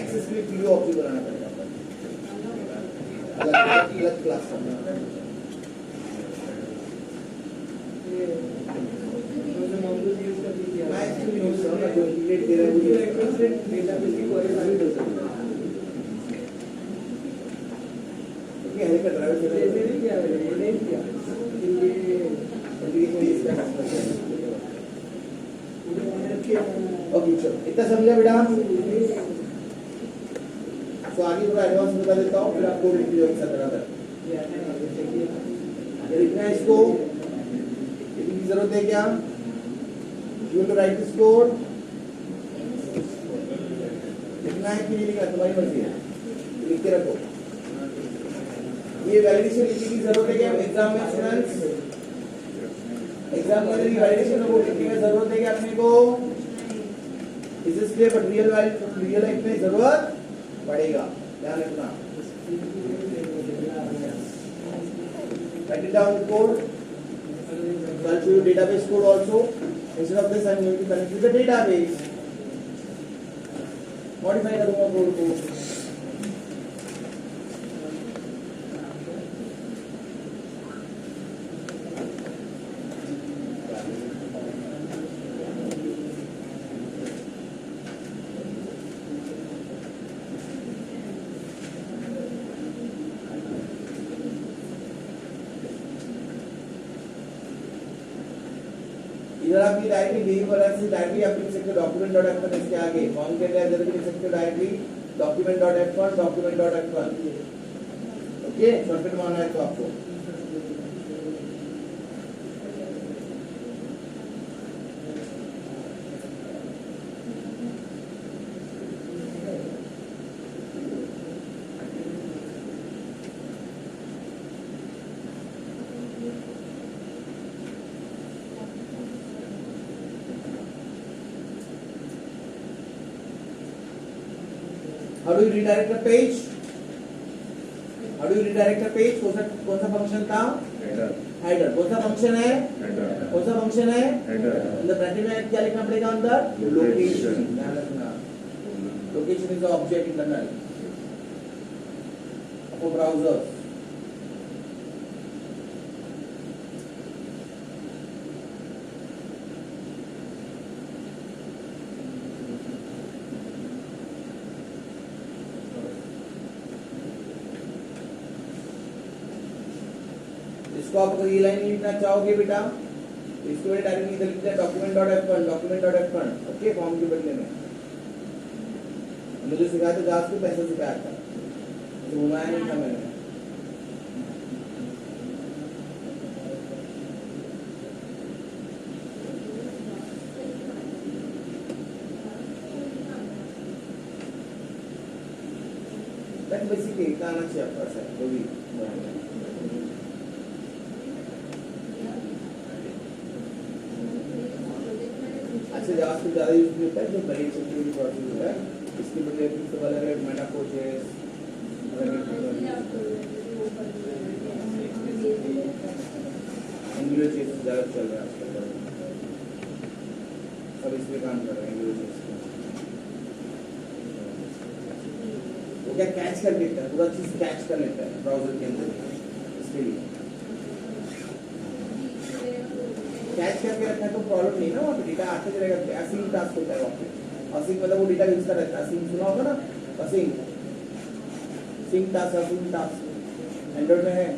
एक्सेस के लिए पीओ ऑब्जेक्ट बनाना पड़ेगा, अलग अलग क्लास का। मैं इसको यूज करूँगा जो इंटीग्रेट दे रहा है वो यूज डेटाबेस की क्वेरी वैलिड हो सकता है। क्योंकि हेल्प कर रहा है जैसे नहीं किया है, ये नहीं किया ये इंटीग्रेशन इसका काम करता है। पूरे मेहनत किया ओके चलो इतना समझा बेटा? तो आगे थोड़ा एडवांस बता देता हूँ, फिर आपको वीडियो एक साथ बराबर ये लिखना है इसको, लिखने की जरूरत है क्या? You to write this code, लिखना है कि नहीं लिखना तुम्हारी मर्जी है, लिख के रखो। ये वैलिडेशन लिखने की जरूरत है क्या एग्जाम में स्टूडेंट्स? एग्जाम में वैलिडेशन को लिखने की जरूरत है क्या अपने को? इस इसलिए बट रियल लाइफ में जरूरत पड़ेगा, ध्यान रखना। Write it down the code. I'll show you database code also. Instead of this, I'm going to connect with the database. Modify करूँगा code को. इधर आप ये डायरेक्टली डी वाला से डायरेक्टली आप लिख सकते हो डॉक्यूमेंट डॉट एफ1 इसके आगे फॉर्म के लिए इधर भी लिख सकते हो directly document dot F1 document dot F1. Okay shortcut मानना है तो आपको How do you redirect a page? How do you redirect a page? कौन सा फंक्शन था? Header. कौन सा फंक्शन है? कौन सा फंक्शन है? अंदर ब्रैकेट में क्या लिखना पड़ेगा अंदर? लोकेशन। ध्यान रखना। Location is the object internal of a browser. इसको आप अगर ये लाइन लिखना चाहोगे बेटा तो इसको डायरेक्टली इधर लिखते हैं document dot F1 okay form के बदले में मुझे सिखाया था जास को पैसा सिखाया था तो घुमाया नहीं था मैंने बट बेसिकली इतना आना चाहिए आपका सर जो भी अच्छा जावा से ज़्यादा यूज होता है जो बड़ी सिक्योरिटी प्रोसेस होता है इसके बदले प्रिंसिपल अलग मेटा कोचेस एंगुलर चीज ज़्यादा चल रहा है आजकल सब इस पे काम कर रहे हैं एंगुलर चीज वो क्या कैच कर लेता है पूरा चीज कैच कर लेता है ब्राउजर के अंदर इसके लिए कैच करके रखना तो प्रॉब्लम नहीं ना वहाँ पे डेटा आते रहेगा असिंक टास्क होता है वहाँ पे असिंक मतलब वो डेटा यूज कर रहता है असिंक सुना होगा ना असिंक सिंक टास्क एंड्रॉइड में है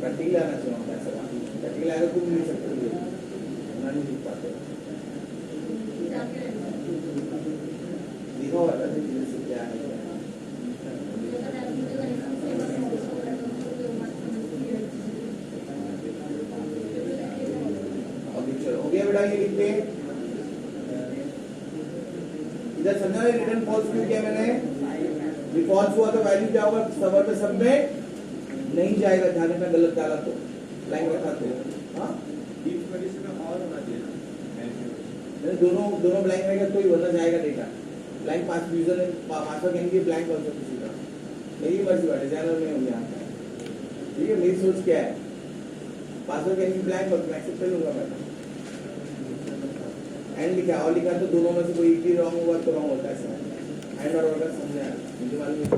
कटी लाना चाहिए ऐसा कटी लाकर तुम नहीं सकते नहीं लिख पाते देखो अलग चीज़ से क्या है अभी चलो हो गया बेटा ये लिख के इधर समझा रिटर्न फॉल्स क्यों किया मैंने ये फॉल्स हुआ तो वैल्यू क्या होगा सब सब में नहीं जाएगा ध्यान में गलत डाला तो लाइन रखा तो हाँ दोनों ब्लैंक रहेगा तो ही वरना जाएगा डेटा ब्लैंक पांच यूजर पासवर्ड कहेंगे ब्लैंक कौन सा किसी का मेरी मर्जी वाले डिजाइनर में हो गया ठीक है मेरी सोच क्या है पासवर्ड कहेंगे ब्लैंक और मैं एक्सेप्ट कर लूंगा मैं एंड लिखा और लिखा तो दोनों में से कोई एक ही रॉन्ग हुआ तो रॉन्ग होता है सर एंड और ऑर्डर समझा मुझे मालूम है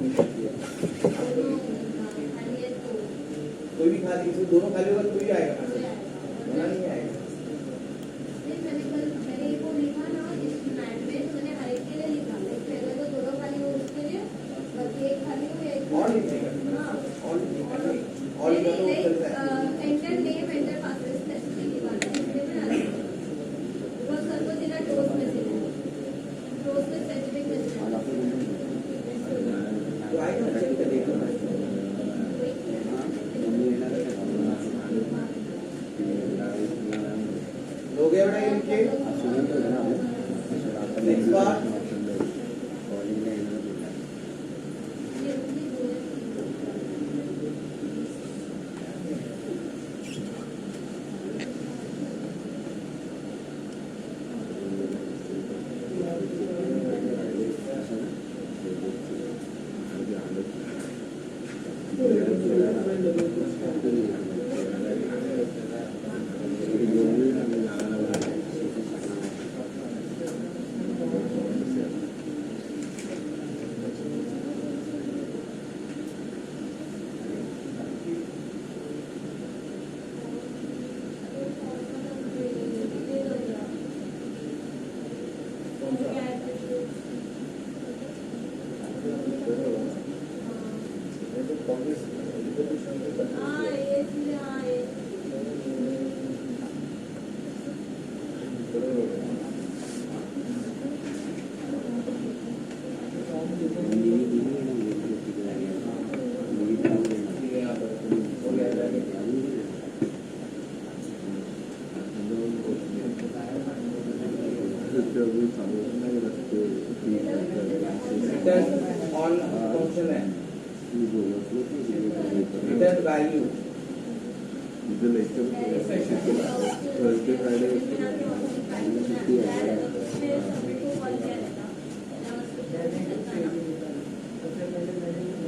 कोई भी खाली इसमें दोनों खाली होगा तो ही आएगा मना नहीं आएगा और लिखेगा और लिखेगा और लिखा तो चलता है enter name enter password specific लिखा है इसमें ना बिकॉज़ सर को सीधा टोस्ट मैसेज है टोस्ट में स्पेसिफिक मैसेज तो आएगा चेक कर देखो हो गया बेटा ये लिखिए नेक्स्ट बार on function है return value Thursday Friday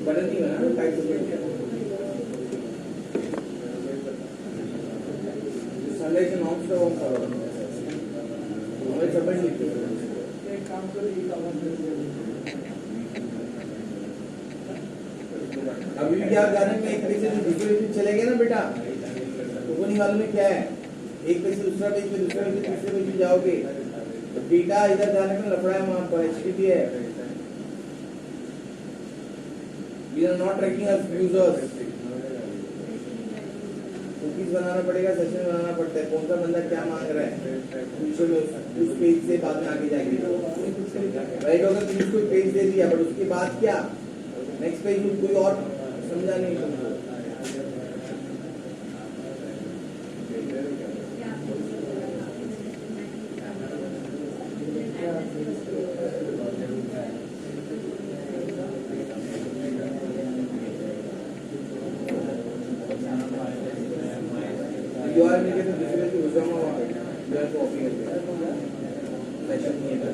button नहीं बना ना टाइप से संडे से नॉन से होम करो हमें सबमिट लिख दो एक काम करो ये काम अभी भी क्या जाने में एक पेज से दूसरे पेज चले गए ना बेटा तो वो नहीं मालूम है क्या है एक पेज से दूसरा पेज पे दूसरा पेज से तीसरे पेज पे जाओगे तो डेटा इधर जाने में लफड़ा है वहां पर एचटीटीपी है we are not tracking us users cookies बनाना पड़ेगा सेशन बनाना पड़ता है कौन सा बंदा क्या मांग रहा है पीछे में उस पेज से बाद में आगे जाएगी राइट होगा तो इसको पेज दे दिया बट उसके बाद क्या नेक्स्ट पेज में कोई और समझा नहीं तुमको You are making a difference to Usama or you are copying it. Session नहीं है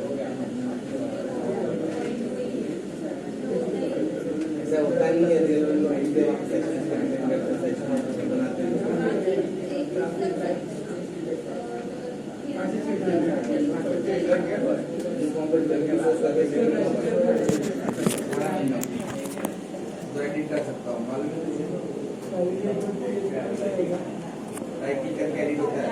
ऐसा होता नहीं है रियल में लोग इसके वक्त सेशन करते हैं सेशन और बनाते एडिट कर सकता हूँ मालूम राइटिंग करके एडिट होता है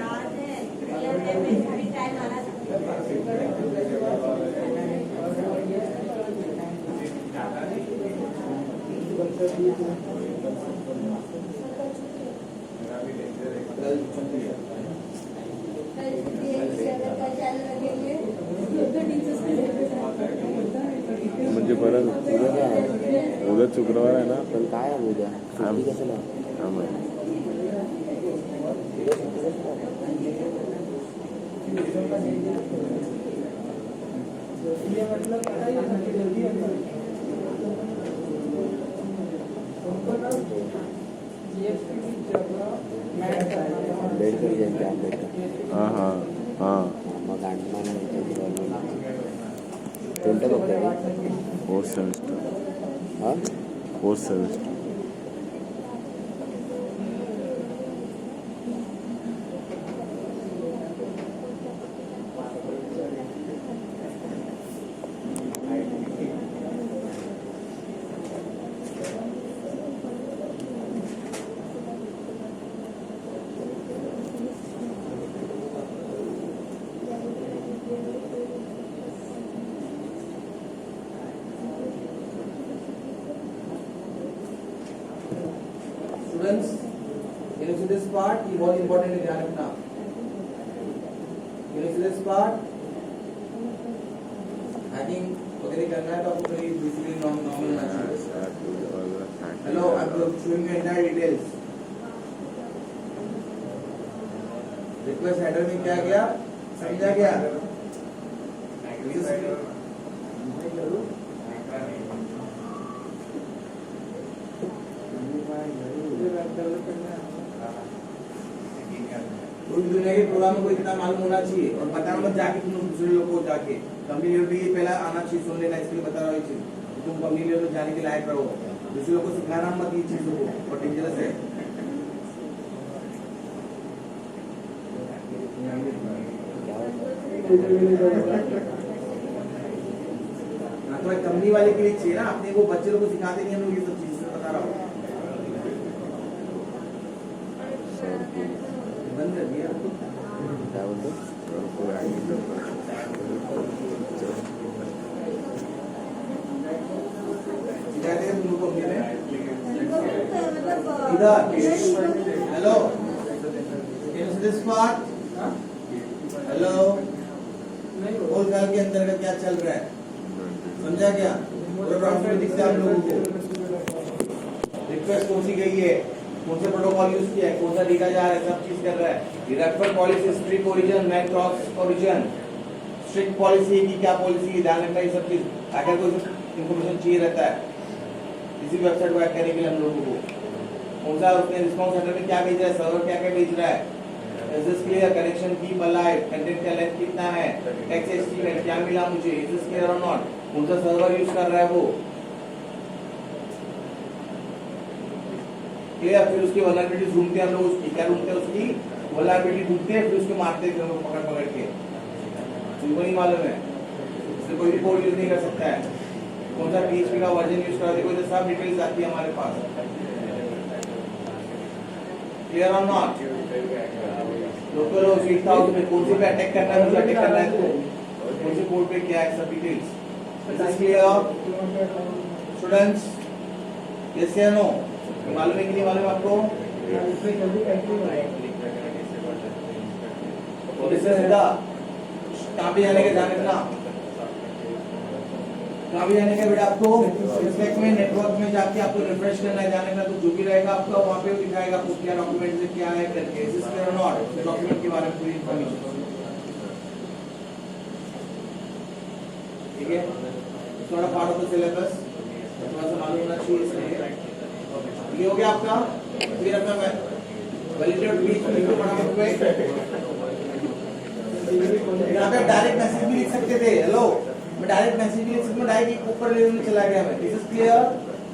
कल छुट्टी है। म्हणजे परत उद्या काय आहे? उद्या शुक्रवार आहे ना. पण काय आहे उद्या? सुट्टी कसं ना? हा माहिती. उद्या सुट्टी कसं ना? ये मतलब पता ही है कि जल्दी है उनको ना जीएसटी की जगह मैच आंबेडकर जयंती आंबेडकर हा हा हा. मग अंडमान कोणतं बघताय? Fourth semester. हां fourth semester. Students, can you see this part? ये बहुत important है, ध्यान रखना. Can you see this part? Hacking वगैरह करना है तो आपको पहले basically normal होना चाहिए. Hello, I'm showing you entire details. Request header में क्या गया? समझा गया? पूरी दुनिया के प्रोग्राम को इतना मालूम होना चाहिए और बताना मत जाके तुम दूसरे लोगों को जाके कंपनी लेवल पे ये पहला आना चाहिए, सुन लेना, इसके लिए बता रहा हूँ ये चीज. तुम कंपनी लेवल पे जाने के लायक रहो, दूसरे लोगों को सिखाना मत ये चीजों को, और डेंजरस है. हाँ तो कंपनी वाले के लिए चाहिए ना, अपने को बच्चे लोग को सिखाते नहीं हम लोग ये सब चीज, बता रहा हूँ. बंद कर दिया काय बोलतो? सिखाते हैं तुम लोग को अपने इधर. Hello, can you see this part? Hello, होल गाल के अंदर का क्या चल रहा है, समझा क्या? पूरा ग्राउंड में दिखता है आप लोगों को. रिक्वेस्ट कौन सी गई है, कौन सा प्रोटोकॉल यूज किया है, कौन सा डेटा जा रहा है, सब चीज कर रहा है. Refer policy, strict origin, man cross origin, strict policy की क्या पॉलिसी है, ध्यान रखना ये सब चीज. अगर कोई इन्फॉर्मेशन चाहिए रहता है इसी वेबसाइट को हैक करने के लिए हम लोगों को, कौन सा उसने रिस्पॉन्स सेंटर में क्या भेज रहा है, सर्वर क्या क्या भेज रहा है, is this clear, connection keep alive, content का लेंथ कितना है, टेक्स्ट एचटीएमएल क्या मिला मुझे, इज दिस क्लियर और नॉट, कौन सा सर्वर यूज कर रहा है वो क्लियर. फिर उसकी वल्नरेबिलिटी ढूंढते हैं हम लोग, उसकी क्या ढूंढते हैं, उसकी वल्नरेबिलिटी ढूंढते हैं, फिर उसको मारते हैं पकड़ पकड़ के. तुमको नहीं मालूम है, इससे कोई भी कोड यूज नहीं कर सकता है, कौन सा PHP का वर्जन यूज कर देखो, तो सब डिटेल्स आती है हमारे पास. क्लियर और नॉट. लोकल हो सीखता हो तुम्हें कौन से पे अटैक करना है, मुझे अटैक करना है तो कौन से कोड पे क्या है, सब details. Is this clear students? Yes या नो? मालूम है कि नहीं मालूम आपको? उससे जल्दी एक्टिव है. और इससे सीधा कहाँ पे जाने का, ध्यान रखना कहाँ भी जाने का बेटा आपको. रिस्पेक्ट में नेटवर्क में जाके आपको रिफ्रेश करना है, ध्यान रखना. तो जो भी रहेगा आपका वहाँ पे दिखाएगा आपको क्या डॉक्यूमेंट से क्या है करके. इज दिस क्लियर और नॉट? डॉक्यूमेंट के बारे में पूरी इन्फॉर्मेशन, ठीक है. थोड़ा पार्ट ऑफ द सिलेबस थोड़ा सा मालूम होना चाहिए इसलिए. ये हो गया आपका. फिर अपना वैलिडेट बीच में फटाफट पे यहाँ पे डायरेक्ट मैसेज भी लिख सकते थे. हेलो, मैं डायरेक्ट मैसेज भी लिख सकता हूँ, डायरेक्ट ऊपर लेवल में चला गया मैं. This is clear.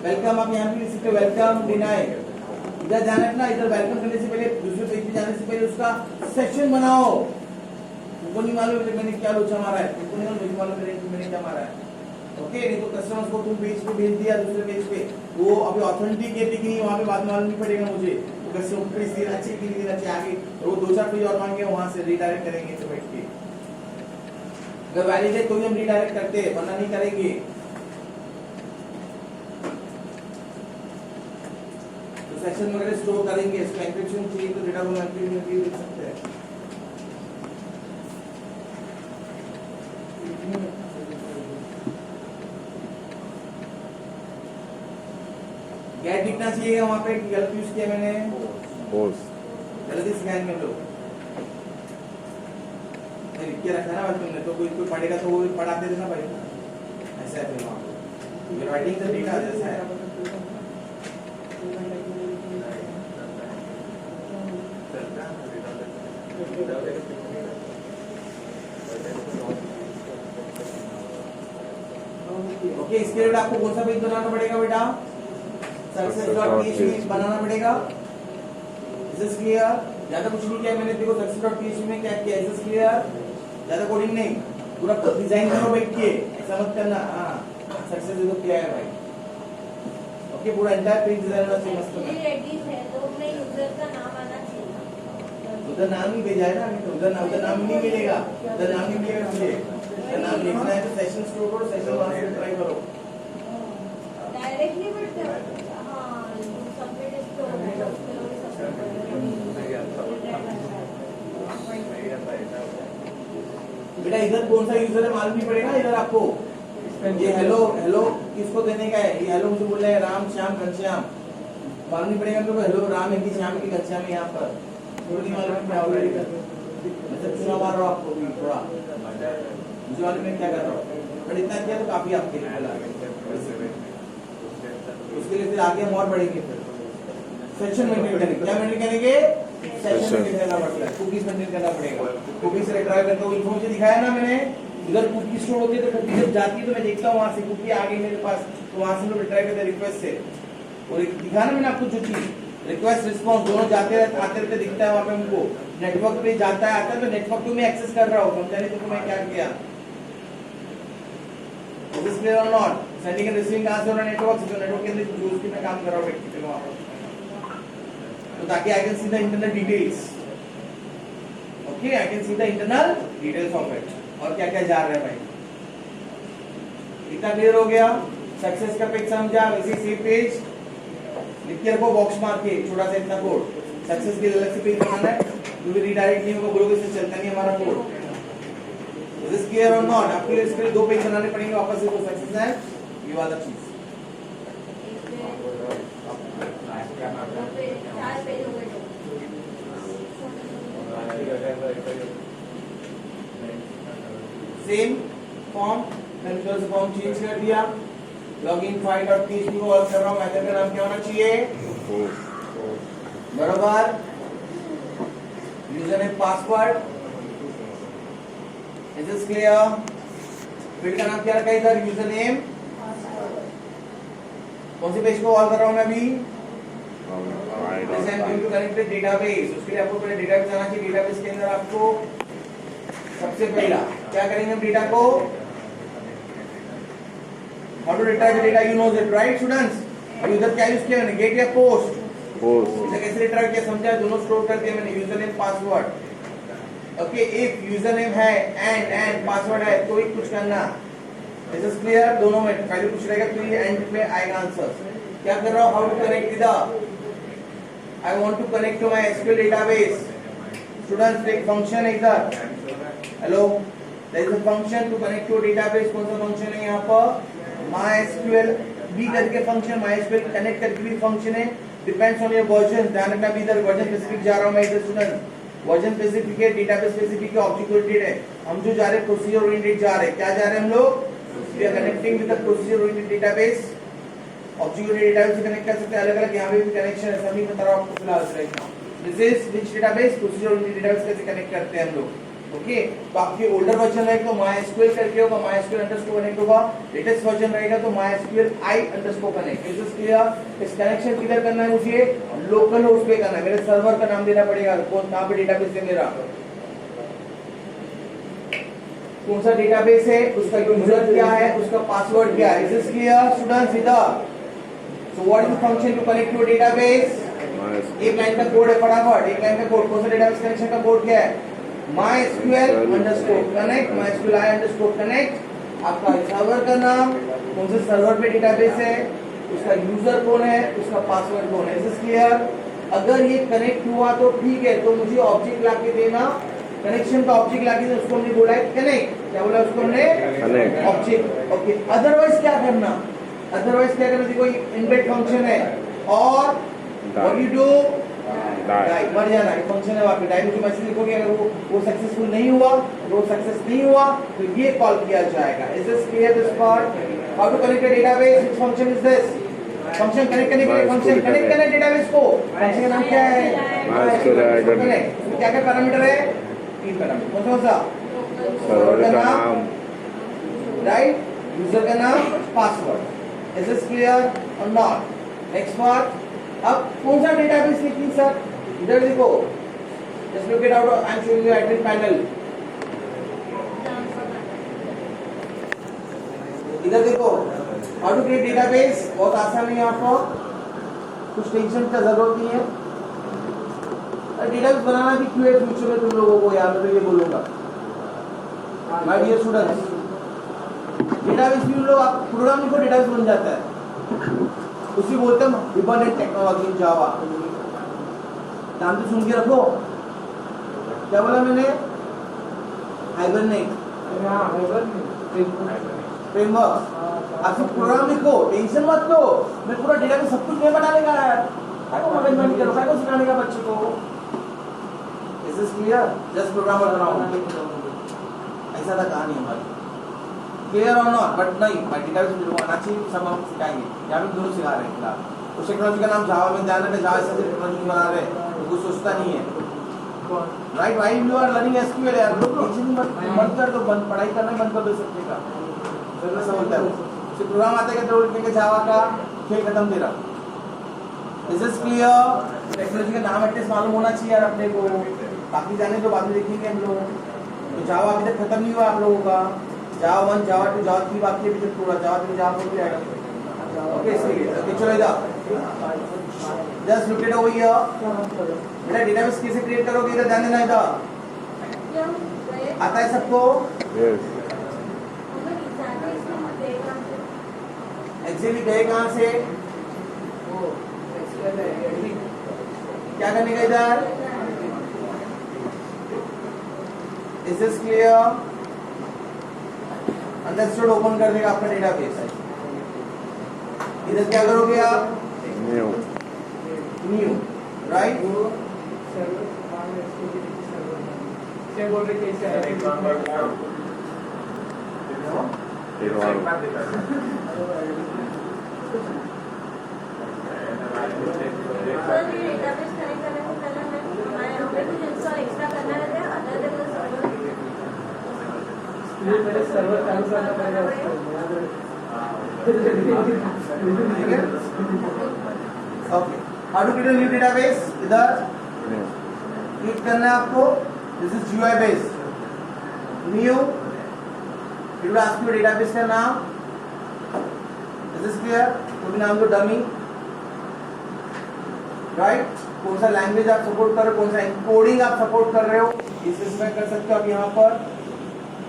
वेलकम आप यहाँ पे लिख सकते हो, वेलकम डिनाई. इधर ध्यान रखना, इधर वेलकम करने से पहले दूसरे पेज पे जाने से पहले उसका सेक्शन बनाओ. तुमको नहीं मालूम मैंने क्या लोचा मारा है, तुमको नहीं मालूम मैंने क्या मारा है. ओके, नहीं तो कस्टमर्स को तुम पेज पे भेज दिया, दूसरे पेज पे वो अभी ऑथेंटिक है कि नहीं वहाँ पे बाद में मालूम नहीं पड़ेगा मुझे. तो कस्टमर पेज देना चाहिए कि नहीं देना चाहिए, आगे वो 2-4 पेज और मांगे वहाँ से रिडायरेक्ट करेंगे तो बैठ के. अगर वैलिड है तो ही हम रिडायरेक्ट करते हैं, वरना नहीं करेंगे. तो सेशन वगैरह स्टोर करेंगे, इसका एन्क्रिप्शन चाहिए तो डेटा को एन्क्रिप्शन करके लिख सकते हैं। गेट लिखना चाहिए वहां पे, गलत यूज किया मैंने, पोस्ट गलती स्कैन में लो लिख के रखा ना भाई तुमने, तो कोई कोई पढ़ेगा तो वो पढ़ाते देना भाई, ऐसा है फिर वहां पे राइटिंग द डेटा जैसा है। ओके, इसके लिए आपको कौन सा पेज बनाना पड़ेगा बेटा? success.php बनाना पड़ेगा। Is this clear? ज्यादा कुछ नहीं किया मैंने, देखो success.php में क्या किया, इज दिस क्लियर? ज्यादा कोडिंग नहीं, पूरा डिजाइन करो बैठ के, ऐसा मत करना। हाँ, सक्सेस देखो क्या है भाई। ओके, पूरा एंटायर पेज डिजाइन होना चाहिए मस्त में। रेडिस है तो मैं यूजर का नाम आना चाहिए। उधर नाम ही भेजा है ना, उधर नाम नहीं मिलेगा, उधर नाम नहीं मिलेगा मुझे, उधर नाम लिखना है तो सेशन स्टोर करो, सेशन वहां से ट्राई करो डायरेक्टली बट हाँ सबमिट बेटा। इधर कौन सा यूजर है मालूम नहीं पड़ेगा इधर आपको। ये हेलो हेलो किसको देने का है, ये हेलो मुझे बोल रहे हैं राम श्याम घनश्याम, मालूम नहीं पड़ेगा तो हेलो राम है कि श्याम की घनश्याम है, यहाँ पर थोड़ी मालूम क्या ऑलरेडी मतलब चुनाव मार रहा हूँ आपको भी थोड़ा, मुझे मालूम है क्या कर रहा हूँ, बट इतना किया तो काफी आपके लिए। उसके लिए फिर आगे हम और बढ़ेंगे, फिर सेशन मेंटेन करेंगे। क्या मेंटेन करेंगे? सेशन मेंटेन करना पड़ता है, कुकीज मेंटेन करना पड़ेगा। कुकीज से रिट्राइव करते हुए इन्फॉर्मेशन दिखाया ना मैंने, इधर कुकी स्टोर होती है तो कुकी जब जाती है तो मैं देखता हूँ वहां से कुकी आ गई मेरे पास, तो वहां से हम लोग रिट्राइव करते हैं रिक्वेस्ट से, और दिखा ना मैंने आपको जो चीज रिक्वेस्ट रिस्पॉन्स दोनों जाते रहते आते रहते दिखता है वहां पे हमको। नेटवर्क पे जाता है आता है तो नेटवर्क को मैं एक्सेस कर रहा हूँ, समझा नहीं तुमको मैं क्या किया? Is this clear or not? Sending and receiving कहाँ से हो रहा है? नेटवर्क से, नेटवर्क के अंदर जो उसकी मैं काम कर रहा हूँ व्यक्ति वहाँ पर, तो ताकि I can see the internal details. Okay, I can see the internal details of it. और क्या क्या जा रहा है भाई? इतना क्लियर हो गया? सक्सेस का पेज समझा, वैसे सेव पेज लिख के रखो बॉक्स मार के, छोटा सा इतना कोड। सक्सेस के अलग से पेज बनाना है, क्योंकि रिडायरेक्ट नहीं होगा, बोलोगे से चलता नहीं हमारा code. Is this clear or not? आपके लिए इसके लिए 2 पेज बनाने पड़ेंगे वापस से, तो सक्सेस है ये वाला चीज। 4 पेज हो गए। सेम फॉर्म, मैंने से फॉर्म चेंज कर दिया, लॉगिन फाइल डॉट पीएचपी को वर्क कर रहा हूँ, मेथड का नाम क्या होना चाहिए? बराबर, user name password, is this clear? Field का नाम क्या रखा है इधर? User name. कौन से पेज को कॉल कर रहा हूं मैं अभी? Present to connected database. उसके लिए आपको पहले डेटाबेस आना चाहिए। डेटाबेस के अंदर आपको सबसे पहला क्या करेंगे हम डेटा को? How to retrieve the data, you knows it right students? अभी उधर क्या यूज किया मैंने? गेट या पोस्ट? पोस्ट। कैसे रिट्राइव किया समझा? दोनों स्टोर कर दिया मैंने, user name password. Okay, if user name है एंड पासवर्ड है तो ही कुछ करना। This is clear? दोनों में पहले कुछ रहेगा तो ये एंड में आएगा आंसर। क्या कर रहा हूं? How to connect with I want to connect to MySQL database. Students एक फंक्शन है इधर, hello there is a function to connect to database. कौन सा फंक्शन है यहाँ पर? MySQL बी करके फंक्शन, MySQL कनेक्ट करके भी फंक्शन है, डिपेंड्स ऑन योर वर्जन। ध्यान रखना भी इधर वर्जन स्पेसिफिक जा रहा हूं मैं इधर स्टूडेंट, वर्जन स्पेसिफिक है, डेटाबेस स्पेसिफिक है, ऑब्जेक्ट ओरिएंटेड है। हम जो जा रहे हैं प्रोसीजर ओरिएंटेड जा रहे हैं। क्या जा रहे हैं हम लोग? We are connecting with the procedure oriented database. Object oriented database से कनेक्ट कर सकते हैं, अलग-अलग यहाँ पे भी कनेक्शन है, सभी बता रहा हूं आपको फिलहाल right now. This is which database? Procedure oriented database कैसे कनेक्ट करते हैं हम लोग। ओके, तो आपके ओल्डर वर्जन रहेगा तो MySQL करके होगा, MySQL अंडरस्कोर कनेक्ट होगा। लेटेस्ट वर्जन रहेगा तो MySQL I underscore connect. Is this clear? इस कनेक्शन किधर करना है मुझे? लोकल होस्ट पे करना है, मेरे सर्वर का नाम देना पड़ेगा, कौन कहां पे डेटाबेस है मेरा, कौन सा डेटाबेस है, उसका यूजर क्या है, उसका पासवर्ड क्या है। Is this clear students? इधर so what is the function to connect to database? एक लाइन का कोड है फटाफट, एक लाइन का कोड। कौन सा डेटाबेस कनेक्शन का कोड क्या है? MySQL underscore connect, MySQL I underscore connect. आपका सर्वर का नाम, कौन से सर्वर पे डेटाबेस है उसका यूजर कौन है, उसका पासवर्ड कौन है। Is clear? अगर ये कनेक्ट हुआ तो ठीक है, तो मुझे ऑब्जेक्ट लाके देना, कनेक्शन का ऑब्जेक्ट लाके देना, उसको हमने बोला है कनेक्ट। क्या बोला उसको हमने? कनेक्ट। ऑब्जेक्ट। ओके, अदरवाइज क्या करना? अदरवाइज क्या करना? देखो इनबिल्ट फंक्शन है और व्हाट यू डू, डाई, मर जाना। ये फंक्शन है, वहां पे डाई में जो मैसेज लिखोगे, अगर वो सक्सेसफुल नहीं हुआ, वो सक्सेस नहीं हुआ, तो ये कॉल किया जाएगा। Is this clear this part? How to connect a database? Which function is this? Function connect करने के लिए फंक्शन कनेक्ट करना डेटाबेस को। फंक्शन का नाम क्या है? MySQL। क्या क्या पैरामीटर है? 3 पैरामीटर। कौन सा? सर्वर का नाम, राइट, यूजर का नाम, पासवर्ड। इज दिस क्लियर और नॉट? Next part. अब कौन सा डेटाबेस लिखी सर? इधर देखो, just look it out, I am showing you admin panel. इधर देखो, हाउ टू क्रिएट डेटाबेस, बहुत आसान है। आपको कुछ टेंशन का जरूरत नहीं है। डेटाबेस बनाना भी क्यों है फ्यूचर में तुम लोगों को, यार मैं तो ये बोलूंगा माय डियर स्टूडेंट्स, डेटाबेस भी लोग आप प्रोग्रामिंग को डेटाबेस बन जाता है, उसी बोलते हैं रिबनेट टेक्नोलॉजी इन जावा। नाम तो सुन के रखो। क्या बोला मैंने? Hibernate framework. आप सब प्रोग्राम लिखो, टेंशन मत लो, मैं पूरा डेटाबेस सब कुछ नहीं बनाने का है, क्या को मैनेजमेंट करो, क्या को सिखाने का बच्चे को। Is this clear? Just programmer बनाओ, ऐसा था कहानी हमारी। क्लियर और नॉट? बट नहीं, डेटाबेस में आना चाहिए, सब हम सिखाएंगे, यहाँ पे दोनों सिखा रहे हैं। उस टेक्नोलॉजी का नाम जावा में, ध्यान रखना, जावा ऐसा टेक्नोलॉजी बना रहे हैं तो कुछ सोचता नहीं है। Right, why you are learning SQL यार, लोग टेंशन मत कर दो, पढ़ाई करना बंद कर दो सबके का। फिर मैं समझता हूँ सिर्फ प्रोग्राम आते हैं तो जावा का खेल खत्म तेरा। Is this clear? टेक्नोलॉजी का नाम एटलीस्ट मालूम होना चाहिए यार अपने को, बाकी जाने तो बाद में देखेंगे हम लोग। तो जावा अभी तक खत्म नहीं हुआ आप लोगों का, जावा 1 जावा 2 जावा 3 बाकी अभी तक पूरा जावा 3 जावा 4 भी आएगा। ओके, इसलिए चलो इधर just look it over here. बेटा डेटाबेस कैसे क्रिएट करोगे, इधर ध्यान देना। इधर आता है सबको? यस। एक्चुअली गए कहां से? क्या करने का इधर? Is this clear? Understood? Open कर देगा आपका डेटाबेस। इधर क्या करोगे आप? New, right? क्या बोल रहे कैसे? पहले सर्वर चालू करना पड़ेगा उसको। Okay, how to create a new database? इधर क्लिक करना है आपको। This is GUI base, new, it will ask you database का नाम। This is clear? तो भी नाम दो डमी, राइट? कौन सा लैंग्वेज आप सपोर्ट कर रहे हो, कौन सा एनकोडिंग आप सपोर्ट कर रहे हो, इस इसमें कर सकते हो आप यहाँ पर।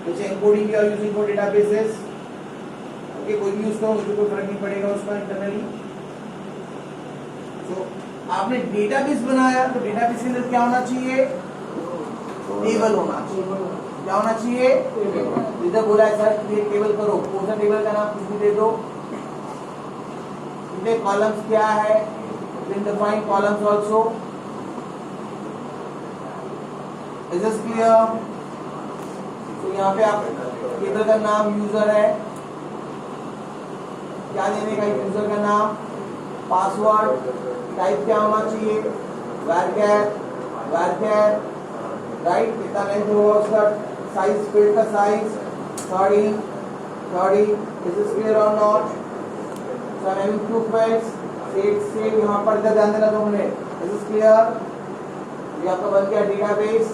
कुछ encoding you are using for databases. Okay, कोई भी यूज करो, मुझे कोई फर्क नहीं पड़ेगा उसका इंटरनली। तो आपने डेटाबेस बनाया, तो डेटाबेस के अंदर क्या होना चाहिए? टेबल होना चाहिए। क्या होना चाहिए? इधर बोला है सर क्रिएट टेबल करो, कौन सा टेबल का नाम कुछ भी दे दो। इनमें कॉलम्स क्या है? define columns also. Is this clear? तो यहाँ पे आप टेबल का नाम यूजर है, क्या देने का? यूजर का नाम, पासवर्ड, टाइप क्या होना चाहिए? varchar, right? कितना लेंथ होगा उसका, साइज, फील्ड का size 30। Is this clear or not? So I'm having 2 fields. से यहाँ पर इधर ध्यान देना तुमने। Is this clear? ये आपका बन गया डेटाबेस।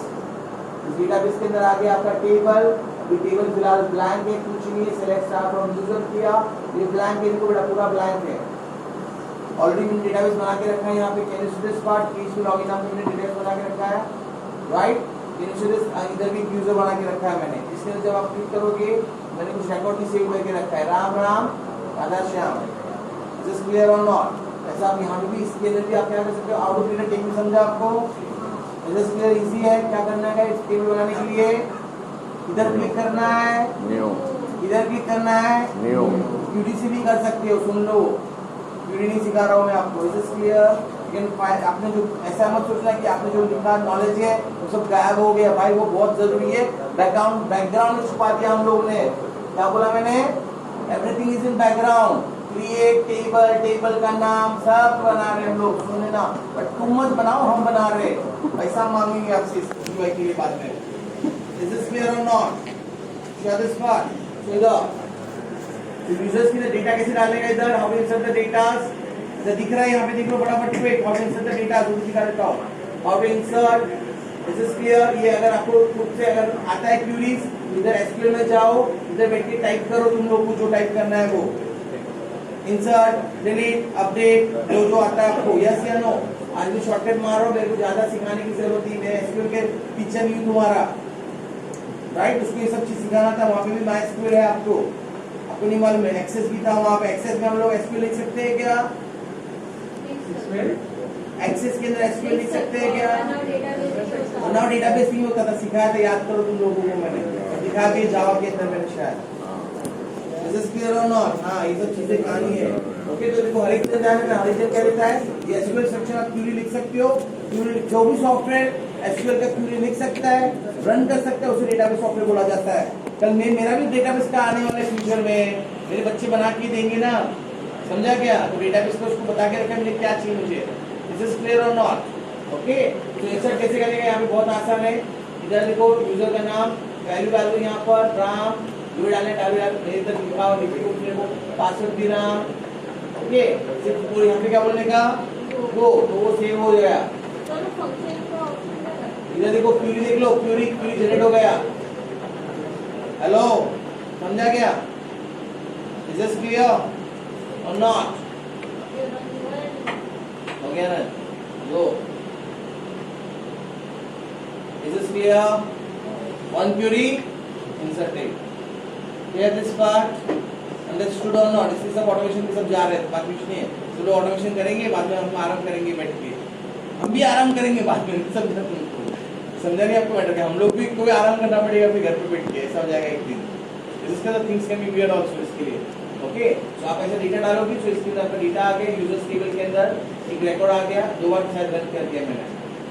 इस डेटाबेस के अंदर आ गया आपका टेबल। अभी टेबल फिलहाल ब्लैंक है, कुछ नहीं है, सेलेक्ट स्टार फ्रॉम यूजर किया, ये ब्लैंक है, इनको बेटा पूरा ब्लैंक है। ऑलरेडी मैंने डेटाबेस बना के रखा है यहाँ पे। Can you see this part? Please to login नाम से मैंने डेटाबेस बना के रखा है, right? Can you see this? इधर भी यूजर बना के रखा है मैंने। इसके अंदर जब आप क्लिक करोगे, मैंने कुछ रिकॉर्ड भी सेव करके रखा है, Ram Ram Radha Shyam. Is this clear or not? ऐसा आप यहाँ पे भी इसके अंदर भी आप क्या कर सकते हो, आउट ऑफ पीरियड टेबल समझा आपको? Is this clear? इजी है, क्या करना है इस टेबल बनाने के लिए? इधर क्लिक करना है, न्यू इधर क्लिक करना है, न्यू यूडीसी भी कर सकते हो, सुन लो, यूडी नहीं सिखा रहा हूँ मैं आपको। Is this clear? लेकिन आपने जो ऐसा मत सोचना कि आपने जो लिखा नॉलेज है वो सब गायब हो गया, भाई वो बहुत जरूरी है। बैकग्राउंड में छुपा दिया हम लोगों ने, क्या बोला मैंने? Everything is in background. Create table, table का नाम सब बना रहे हम लोग, सुने ना, बट तुम मत बनाओ, हम बना रहे, पैसा मांगेंगे आपसे इस के लिए बाद में। Is this clear or not? Share this part. So इधर यूजर्स की डेटा कैसे डालेगा, इधर how to insert the data, इधर दिख रहा है, यहाँ पे देख लो फटाफट, quick how to insert the data, वो दिखा देता हूँ। How to insert, this is clear. ये अगर आपको खुद से अगर आता है क्वेरीज, इधर एसक्यूएल में जाओ, इधर बैठ के टाइप करो, तुम लोग को जो टाइप करना है वो, इंसर्ट, डिलीट, अपडेट, जो आता है आपको, यस या नो। आज भी शॉर्टकट मारो, मेरे को ज्यादा सिखाने की जरूरत नहीं है, एसक्यूएल के टीचर नहीं हूँ तुम्हारा, राइट? उसको ये सब चीज सिखाना था, वहाँ पे भी माई एसक्यूएल है आपको नहीं मालूम है, एक्सेस भी था वहाँ पे। एक्सेस में हम लोग एसक्यूएल लिख सकते हैं क्या? एक्सेस के अंदर एसक्यूएल लिख सकते हैं क्या? ना डेटाबेस नहीं होता था, सिखाया था, याद करो तुम लोगों को मैंने दिखा के, जावा के अंदर मैंने शायद। Is this clear or not? हाँ, ये सब चीजें कहानी है। ओके, तो देखो हर एक चीज जाने में, हर एक चीज क्या लिखता है, ये एसक्यूएल स्ट्रक्चर आप क्वेरी लिख सकते हो, क्वेरी जो भी सॉफ्टवेयर एसक्यूएल का क्वेरी लिख सकता है, रन कर सकता है, उसे डेटाबेस सॉफ्टवेयर बोला जाता है। कल मेरा भी डेटाबेस का आने वाले फ्यूचर में मेरे बच्चे बना के देंगे ना, समझा क्या? तो डेटाबेस को उसको बता के रखा मुझे क्या चाहिए मुझे। This is clear or not? Okay, तो इंसर्ट कैसे करेंगे, यहाँ पे बहुत आसान है। इधर देखो यूजर का नाम, वैल्यू डालो यहाँ पर, राम, जो डालने डालो, इधर लिखा को पासवर्ड भी राम। ओके, सिर्फ यहाँ पे क्या बोलने का, गो, तो वो सेव हो गया। इधर देखो क्वेरी देख लो, क्वेरी जनरेट हो गया। हेलो, समझा क्या? Is this clear or not? हो गया ना? Go. Is this clear? One query inserted. Clear this part? Understood or not? इससे सब ऑटोमेशन के सब जा रहे हैं, बाकी कुछ नहीं है। चलो ऑटोमेशन करेंगे, बाद में हम आराम करेंगे बैठ के, हम भी आराम करेंगे बाद में, सब समझा नहीं आपको मैटर? हम लोग भी कोई आराम करना पड़ेगा फिर घर पे बैठ के, ऐसा हो जाएगा एक दिन। इसका तो things can be weird also इसके लिए। ओके, तो आप ऐसे डेटा डालोगे, तो इसके अंदर डेटा आ गया, यूजर्स टेबल के अंदर एक रिकॉर्ड आ गया, 2 बार शायद रन कर दिया मैंने,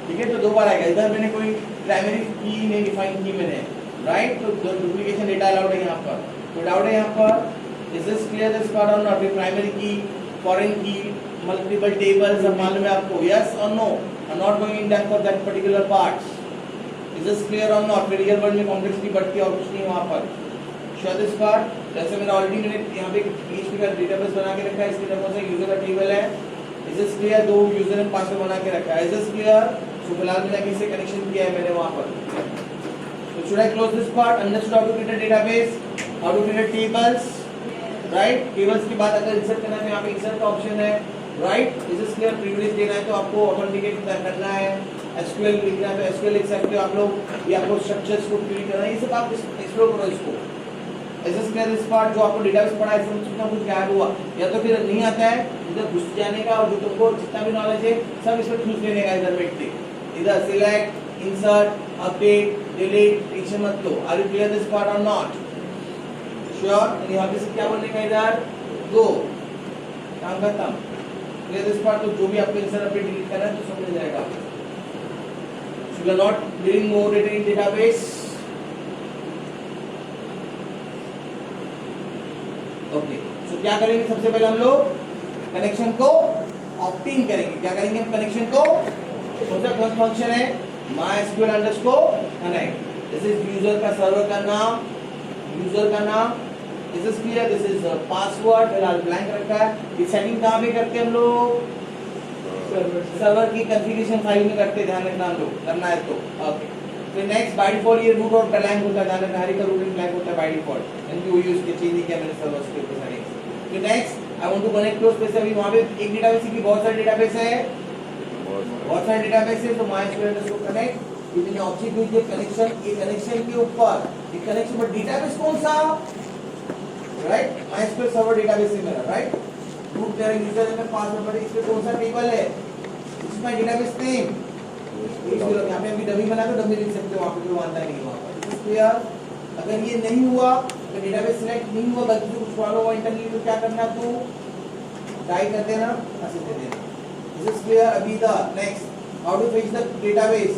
ठीक है? तो 2 बार आएगा। इधर मैंने कोई प्राइमरी की नहीं डिफाइन की मैंने, राइट? तो डुप्लीकेशन डेटा अलाउड है यहाँ पर, तो डाउट है यहाँ पर। This is clear this part और not? Primary key, foreign key, multiple tables सब मालूम है आपको, यस और no? I am not going in depth for that particular parts. Is this clear और नॉट? रियल वर्ल्ड में कॉम्प्लेक्सिटी बढ़ती है और कुछ नहीं वहाँ पर। Show this part. जैसे मैंने ऑलरेडी यहाँ पे PHP का डेटाबेस बना के रखा है, इसके अंदर कौन सा यूजर का टेबल है, is this clear? 2 user and password बना के रखा है, इज दिस क्लियर? सो फिलहाल मैंने अभी से कनेक्शन किया है मैंने वहाँ पर। So should I close this part? Understood how to create a database, how to create tables, right? Tables के बाद अगर इंसर्ट करना है तो यहाँ पे इंसर्ट का ऑप्शन है, right? Is this clear? Privilege देना है तो आपको ऑथेंटिकेट करना है, एसक्यूएल लिखना है तो एसक्यूएल लिख सकते हो आप लोग, ये आपको स्ट्रक्चर्स को क्रिएट करना है, ये सब आप एक्सप्लोर करो इसको। ऐसा क्लियर दिस पार्ट, जो आपको डेटाबेस पढ़ा है इसमें कुछ गायब हुआ या तो फिर नहीं आता है, इधर घुस जाने का, और जो तुमको जितना भी नॉलेज है सब इसमें घुस लेने का, इधर बैठ के इधर select, insert, update, delete, tension मत लो। Are you clear this part और नॉट? श्योर? यहाँ पे से क्या बोलने का, इधर गो, काम खत्म। Clear this part? तो जो भी आपको इंसर्ट, अपडेट, डिलीट करना है तो सब मिल जाएगा। So you are not dealing more data in database. Okay, so क्या करेंगे सबसे पहले हम लोग कनेक्शन को ऑप्टिंग करेंगे। क्या करेंगे हम कनेक्शन को? कौन सा फंक्शन है? MySQL underscore connect. This is user का सर्वर का नाम, यूजर का नाम, this is clear, this is password, फिलहाल ब्लैंक रखा है। ये सेटिंग कहाँ पे करते हैं हम लोग? सर्वर की कॉन्फ़िगरेशन फाइल में करते, ध्यान रखना हम लोग, करना है तो। ओके, तो नेक्स्ट बाय डिफॉल्ट ये रूट और ब्लैंक होता है, ध्यान रखना, हरी का रूट एंड ब्लैंक होता है बाय डिफॉल्ट, इनकी वो यूज के चेंज नहीं किया मैंने सर्वर्स के ऊपर सारे। तो next I want to connect to space, अभी वहां पे एक डेटाबेस की बहुत सारे डेटाबेस है, बहुत सारे डेटाबेस है, तो MySQL को कनेक्ट, ये ऑब्जेक्ट विद द कनेक्शन, ये कनेक्शन के ऊपर ये कनेक्शन पर डेटाबेस कौन सा, राइट? MySQL सर्वर डेटाबेस है मेरा, राइट? रूट तेरा यूजर नेम में पासवर्ड पर इसमें कौन सा टेबल है, इसमें डेटाबेस नेम, इसको यहाँ पे अभी डमी बना के डमी लिख सकते हो, वहाँ पे कोई मानता नहीं वहाँ पर। क्लियर? अगर ये नहीं हुआ तो डेटाबेस सिलेक्ट नहीं हुआ, गलती से कुछ फॉलो हुआ इंटरनली, तो क्या करना, तू टाइप कर देना, मैसेज दे देना। This is clear? अभी the next how to fetch the database.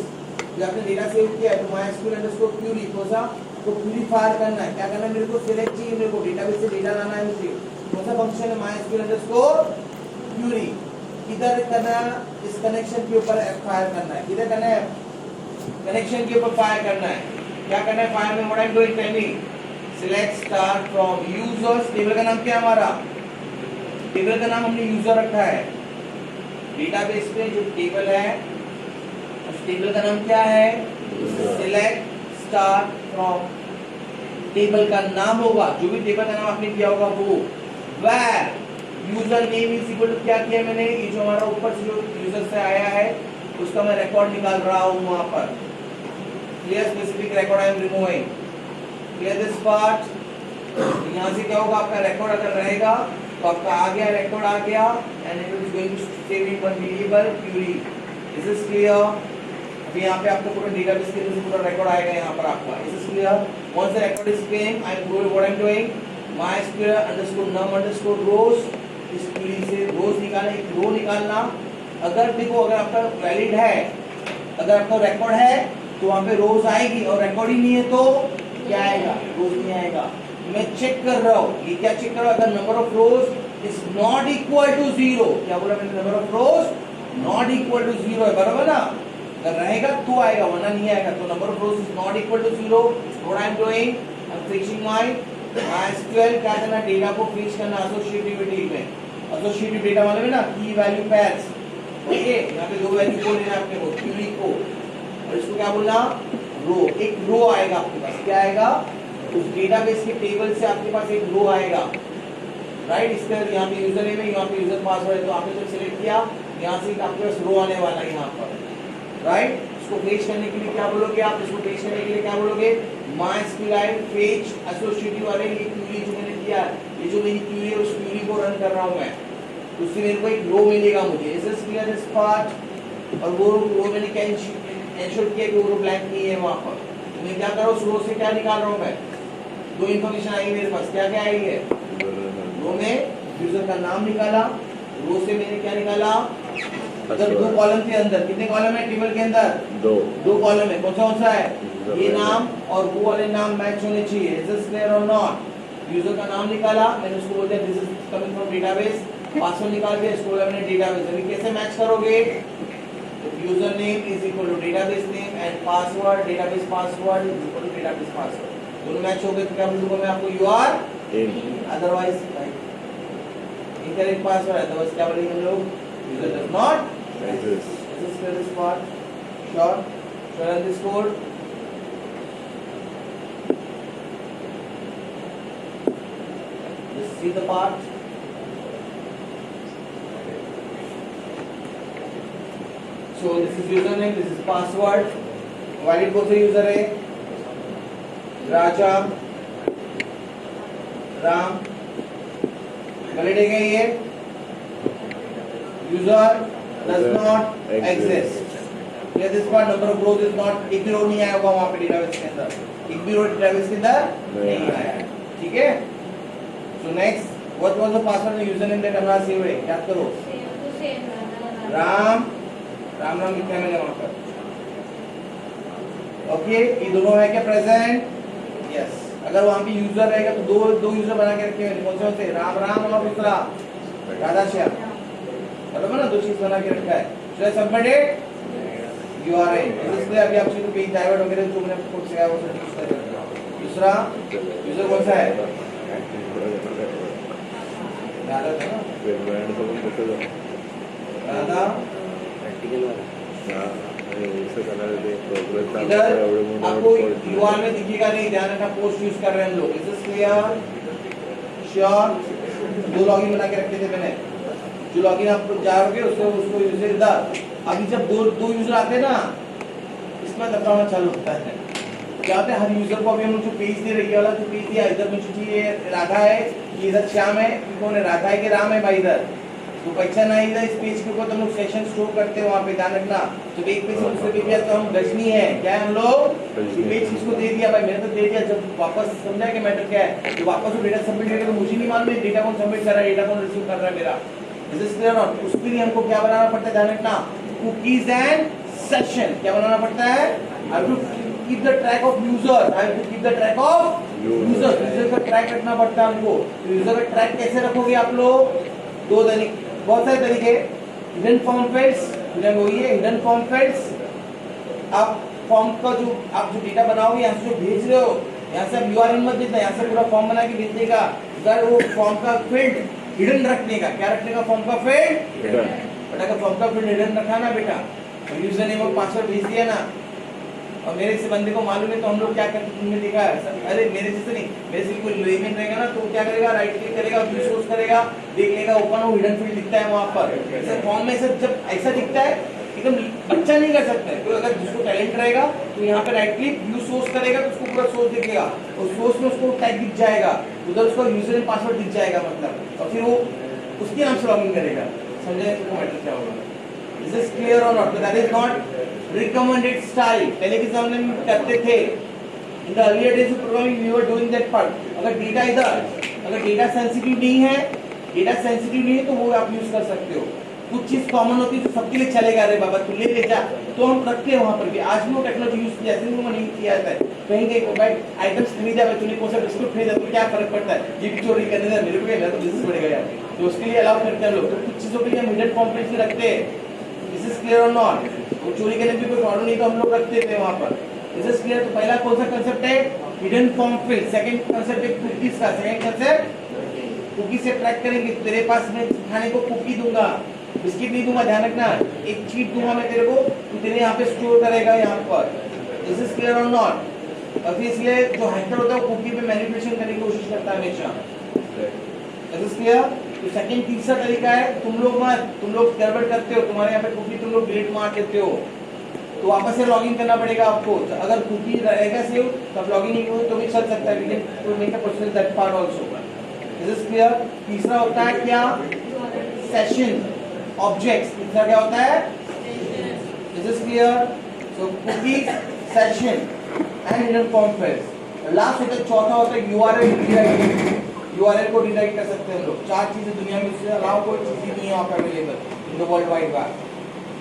जब आपने डेटा सेव किया है तो mysql_query कौन सा, तो क्वेरी फायर करना है। क्या करना है, मेरे को सिलेक्ट चाहिए, मेरे को डेटाबेस से डेटा लाना है मुझे, कौन सा फंक्शन है, mysql_query। किधर करना है, इस कनेक्शन के ऊपर फायर करना है, किधर करना है, कनेक्शन के ऊपर फायर करना है। क्या करना है फायर में, what I am doing, tell me, select star from users. Table का नाम क्या है हमारा, टेबल का नाम हमने यूजर रखा है। डेटाबेस में जो टेबल है उस टेबल का नाम क्या है, सिलेक्ट स्टार फ्रॉम, टेबल का नाम होगा, जो भी टेबल का नाम आपने किया होगा वो, where user name is equal to, क्या किया मैंने, ये जो हमारा ऊपर से जो यूजर से आया है उसका मैं रिकॉर्ड निकाल रहा हूं वहां पर। Clear? Specific record I am removing. Clear this part? यहां से क्या होगा, आपका रिकॉर्ड अगर रहेगा तो आपका आ गया, रिकॉर्ड आ गया, and it is going to save in one variable query. This is clear? अभी यहाँ पे आपको पूरा डेटाबेस के अंदर पूरा रिकॉर्ड आएगा यहाँ पर आपका। This is clear? once the record is came, I am doing what I am doing, mysql_num_rows, इस क्वेरी से रोज निकालना, एक रो निकालना। अगर देखो, अगर आपका वैलिड है, अगर आपका रिकॉर्ड है तो वहां पे रोज आएगी, और रिकॉर्ड ही नहीं है तो क्या आएगा, रोज नहीं आएगा। मैं चेक कर रहा हूँ, ये क्या चेक कर रहा हूँ, अगर number of rows is not equal to 0, क्या बोला मैंने, number of rows not equal to 0 है, बराबर ना, अगर रहेगा तो आएगा वरना नहीं आएगा। तो number of rows is not equal to 0, what I am doing, I am fetching my MySQL, क्या करना, डेटा को फेच करना एसोसिएटिविटी में, एसोसिएटिव डेटा वाले में ना, की वैल्यू पेयर्स। ओके, यहाँ पे दो वैल्यू को लेना आपने को, क्वेरी को, और इसको क्या बोलना, रो। एक रो आएगा आपके पास, क्या आएगा, उस डेटाबेस के टेबल से आपके पास एक रो आएगा, राइट। इस तरह यहाँ पे यूजर नेम है, यहाँ पे यूजर पासवर्ड है, तो आपने जब सिलेक्ट किया यहाँ से आपके पास रो आने वाला है यहाँ पर, राइट। इसको फेच करने के लिए क्या बोलोगे आप, इसको फेच करने के लिए क्या बोलोगे, MySQL फेच एसोसिएटिव वाले, ये क्वेरी जो मैंने किया, ये जो मेरी क्वेरी है उस क्वेरी को रन कर रहा हूँ मैं, उससे मेरे को एक रो मिलेगा मुझे। Is this clear this part? और वो रो मैंने क्या इंश्योर किया कि वो रो ब्लैंक नहीं है वहाँ पर, तो मैं क्या कर रहा हूँ, उस रो से क्या निकाल रहा हूँ मैं, दो इन्फॉर्मेशन आई मेरे पास, क्या क्या आई है, रो में यूजर का नाम निकाला, रो से मैंने क्या निकाला, अगर दो कॉलम के अंदर, कितने कॉलम है टेबल के अंदर, दो कॉलम है, कौन सा है, ये नाम और वो वाले नाम मैच होने चाहिए। इज दिस क्लियर और नॉट? यूजर का नाम निकाला मैंने, उसको बोलते हैं this is coming from database, password निकाल के इसको बोला मैंने डेटाबेस। अभी कैसे मैच करोगे, user name is equal to database name and password, database password is equal to database password, दोनों मैच हो गए तो क्या बोलूंगा मैं आपको, you are in, otherwise incorrect password, otherwise क्या बोलेंगे हम लोग, user does not exist. Is this clear this part? Sure. Shall I run this code? Just see the part. So this is username, this is password. Valid कौन सा user है? राजा, Ram. Valid है क्या ये? User does not exist. Yeah, this part number of rows is not, एक भी रो नहीं आया होगा वहाँ पे डेटाबेस के अंदर, एक भी रो डेटाबेस के अंदर नहीं आया, ठीक है। So next, what was the password and username that हमारा सेव है, याद करो, राम, राम राम लिखा है मैंने वहाँ पर, ओके। ये दोनों है क्या प्रेजेंट, यस। अगर वहाँ पे यूजर रहेगा तो दो यूजर बना के रखे हैं, कौन से, राम राम और दूसरा राधा श्याम, बराबर ना, दो चीज बना के रखा है। So submit it, you are in. इसलिए अभी आपसे तो पेज डाइवर्ट हो गए, जो मैंने खुद से आया वो सब यूज करें। दूसरा यूजर कौन सा है, राधा था ना, राधा प्रैक्टिकल वाला, इधर आपको यूआर में दिखेगा नहीं, ध्यान रखना, पोस्ट यूज कर रहे हैं हम लोग। Is this clear? श्योर। दो लॉगिन बना के रखे थे मैंने, जो लॉगिन आप जाओगे उसको यूजर इधर, अभी जब दो यूजर आते हैं ना, इसमें दबाना चालू होता है, क्या होता है हर यूजर को अभी हम लोग जो पेज दे रही है वाला जो पेज दिया इधर मुझे चाहिए राधा है कि इधर श्याम है कि कौन है राधा है कि राम है भाई इधर तो पहचान आई इधर इस पेज के ऊपर तो हम लोग सेशन स्टोर करते हैं वहाँ पे ध्यान रखना तो एक पेज से दूसरे पेज गया तो हम गजनी है क्या है हम लोग पेज किसको दे दिया भाई मैंने तो दे दिया जब वापस समझा कि मैटर क्या है तो वापस वो डेटा सबमिट करेगा तो मुझे नहीं मालूम है डेटा कौन सबमिट कर रहा है डेटा कौन रिसीव कर रहा है मेरा दिस इज क्लियर नॉट उसके लिए हमको क्या बनाना पड़ता है ध्यान रखना कुकीज एंड सेशन क्या बनाना पड़ता है I have to keep the track of user. I have to keep the track of user. User का track रखना पड़ता है हमको. User का track कैसे रखोगे आप लोग? दो तरीके, बहुत सारे तरीके. Hidden form fields, वही है hidden form fields. आप फॉर्म का जो आप जो डेटा बनाओगे यहाँ से जो भेज रहे हो, यहाँ से आप URL मत भेजना, यहाँ से पूरा फॉर्म बना के भेजने का. अगर वो फॉर्म का फील्ड हिडन रखने का, क्या रखने का फॉर्म का फील्ड? बेटा का फॉर्म का फील्ड हिडन रखा ना बेटा. यूजर नेम और पासवर्ड भेज दिया ना. और मेरे से बंदे को मालूम है तो हम लोग क्या करते हैं तुमने देखा है अरे मेरे से नहीं मेरे से कोई लेमेन रहेगा ना तो क्या करेगा राइट क्लिक करेगा व्यू सोर्स करेगा देख लेगा ओपन वो हिडन फील्ड दिखता है वहां पर ऐसे फॉर्म में सब जब ऐसा दिखता है एकदम बच्चा नहीं कर सकता है तो अगर जिसको टैलेंट रहेगा तो यहाँ पे राइट क्लिक व्यू सोर्स करेगा तो उसको पूरा सोर्स दिखेगा और सोर्स में उसको टैग दिख जाएगा उधर उसका यूजर नेम पासवर्ड दिख जाएगा मतलब और फिर वो उसके नाम से लॉगिन करेगा समझे तो मैटर क्या होगा Is this clear or not? That is not recommended style. पहले के ज़माने में करते थे. In the earlier days of programming, we were doing that part. अगर डेटा इधर, अगर डेटा सेंसिटिव नहीं है, डेटा सेंसिटिव नहीं है तो वो आप यूज कर सकते हो. कुछ चीज कॉमन होती है तो सबके लिए चलेगा. अरे बाबा तू ले जा तो हम रखते हैं वहाँ पर भी. आज भी वो टेक्नोलॉजी यूज किया जाता है नहीं किया जाता है. कहीं कहीं मोबाइल आइटम्स खरीदा है तूने कौन सा बिस्कुट खरीदा तो क्या फर्क पड़ता है ये भी चोरी करने से मेरे को क्या तो बिजनेस बढ़ेगा यार तो उसके लिए अलाउ करते हैं लोग. तो कुछ चीजों के लिए हम हिडन फॉर्म पे रखते हैं. This is clear or not? वो चोरी करने की कोई प्रॉब्लम नहीं तो हम लोग रखते थे वहाँ पर. This is clear. तो पहला कौन सा कंसेप्ट है hidden form field. Second concept है कुकीज का. सेकंड कंसेप्ट कुकी से ट्रैक करेंगे. तेरे पास मैं खाने को कुकी दूंगा बिस्किट नहीं दूंगा ध्यान रखना. एक चीट दूंगा मैं तेरे को तो तेरे यहाँ पे स्टोर करेगा यहाँ पर. This is clear or not? और फिर इसलिए जो हैकर होता है वो कुकी पे मैनिपुलेशन करने की कोशिश करता है हमेशा. This is clear? तो सेकंड तीसरा तरीका है तुम लोग गड़बड़ करते हो तुमारे यहाँ पे कुकी तुम लोग डिलीट मार देते हो तो वापस से लॉगिन करना पड़ेगा आपको. अगर कुकी रहेगा सेव तब लॉगिन नहीं हो तो भी चल सकता है. We can make a process that part also. This is clear. तीसरा होता है क्या सेशन ऑब्जेक्ट्स. तीसरा क्या होता है this is clear. So cookie session and hidden form fields. Last होता है चौथा होता है यूआरएल. यूआरएल को रिडायरेक्ट कर सकते हैं हम लोग. चार चीजें दुनिया में इससे अलावा कोई चीज नहीं है वहाँ पे available in the world wide web.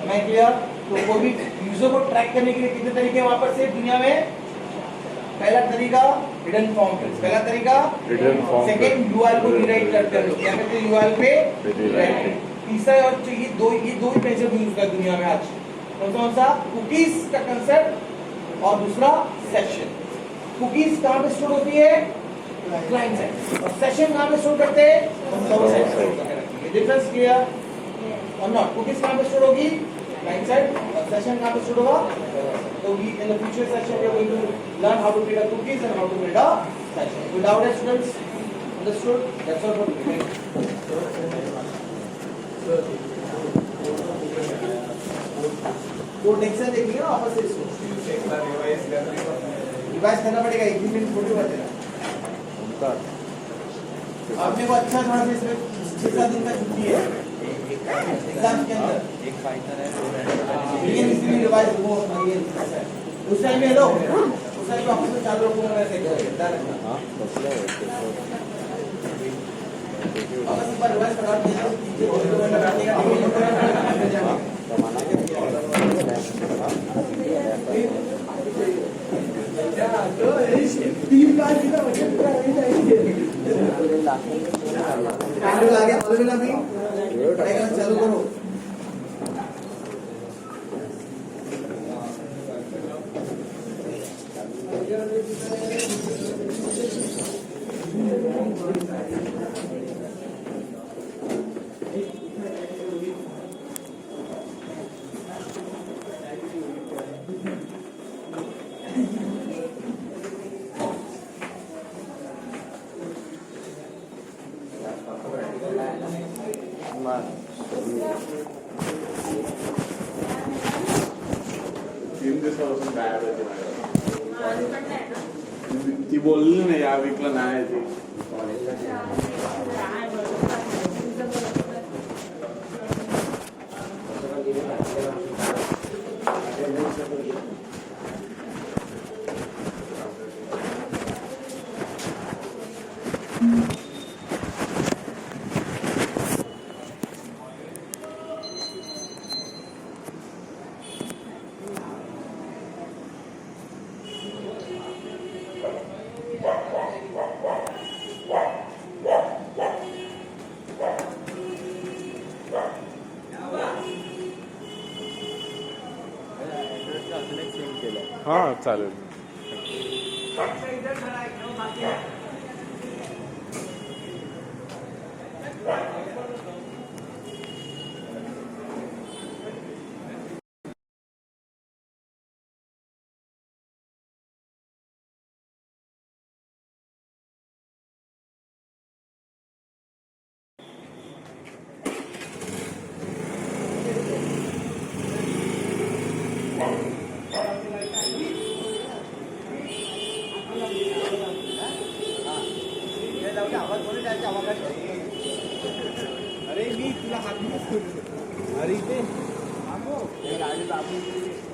मैं क्लियर. तो कोई भी यूजर को ट्रैक करने के लिए कितने तरीके वहाँ पर से दुनिया में. पहला तरीका हिडन फॉर्म फील्ड्स. पहला तरीका सेकंड यूआरएल को रिडायरेक्ट करते हैं लोग. क्या करते हैं यूआरएल पे रिडायरेक्ट. तीसरा और ये दो ही मेथड यूज कर दुनिया में आज. कौन सा कुकीज का कंसेप्ट और दूसरा सेशन. कुकीज कहाँ पे स्टोर होती है क्लाइंट साइड और सेशन कहाँ पे स्टोर करते हैं सर्वर साइड स्टोर करके रखेंगे. डिफरेंस क्लियर और नॉट. कुकीज कहाँ पे स्टोर होगी क्लाइंट साइड और सेशन कहाँ पे स्टोर होगा. तो we in the future session we are going to learn how to build a cookies and how to build a session. Without it students understood. That's all for today. तो next देखिए ना वापस से इसको revise करना पड़ेगा. एक minute photo कर देना. आपने को अच्छा थोड़ा सा इसमें 6-7 दिन का छुट्टी है एग्जाम के अंदर. एक फाइनल है लेकिन इसलिए रिवाइज हो ये उस टाइम में हेलो उस टाइम में आपको चालू रखूंगा मैं से हां अब इस बार रिवाइज करा दीजिए. तीन बार की तो कैंडल आ गया ऑलरेडी ना भी चालू करो. This was bad. ती बोलली नाही या वीकला नाही आहे ती. हा चालेल. अरे मी तुला हात अरे इथे गाडी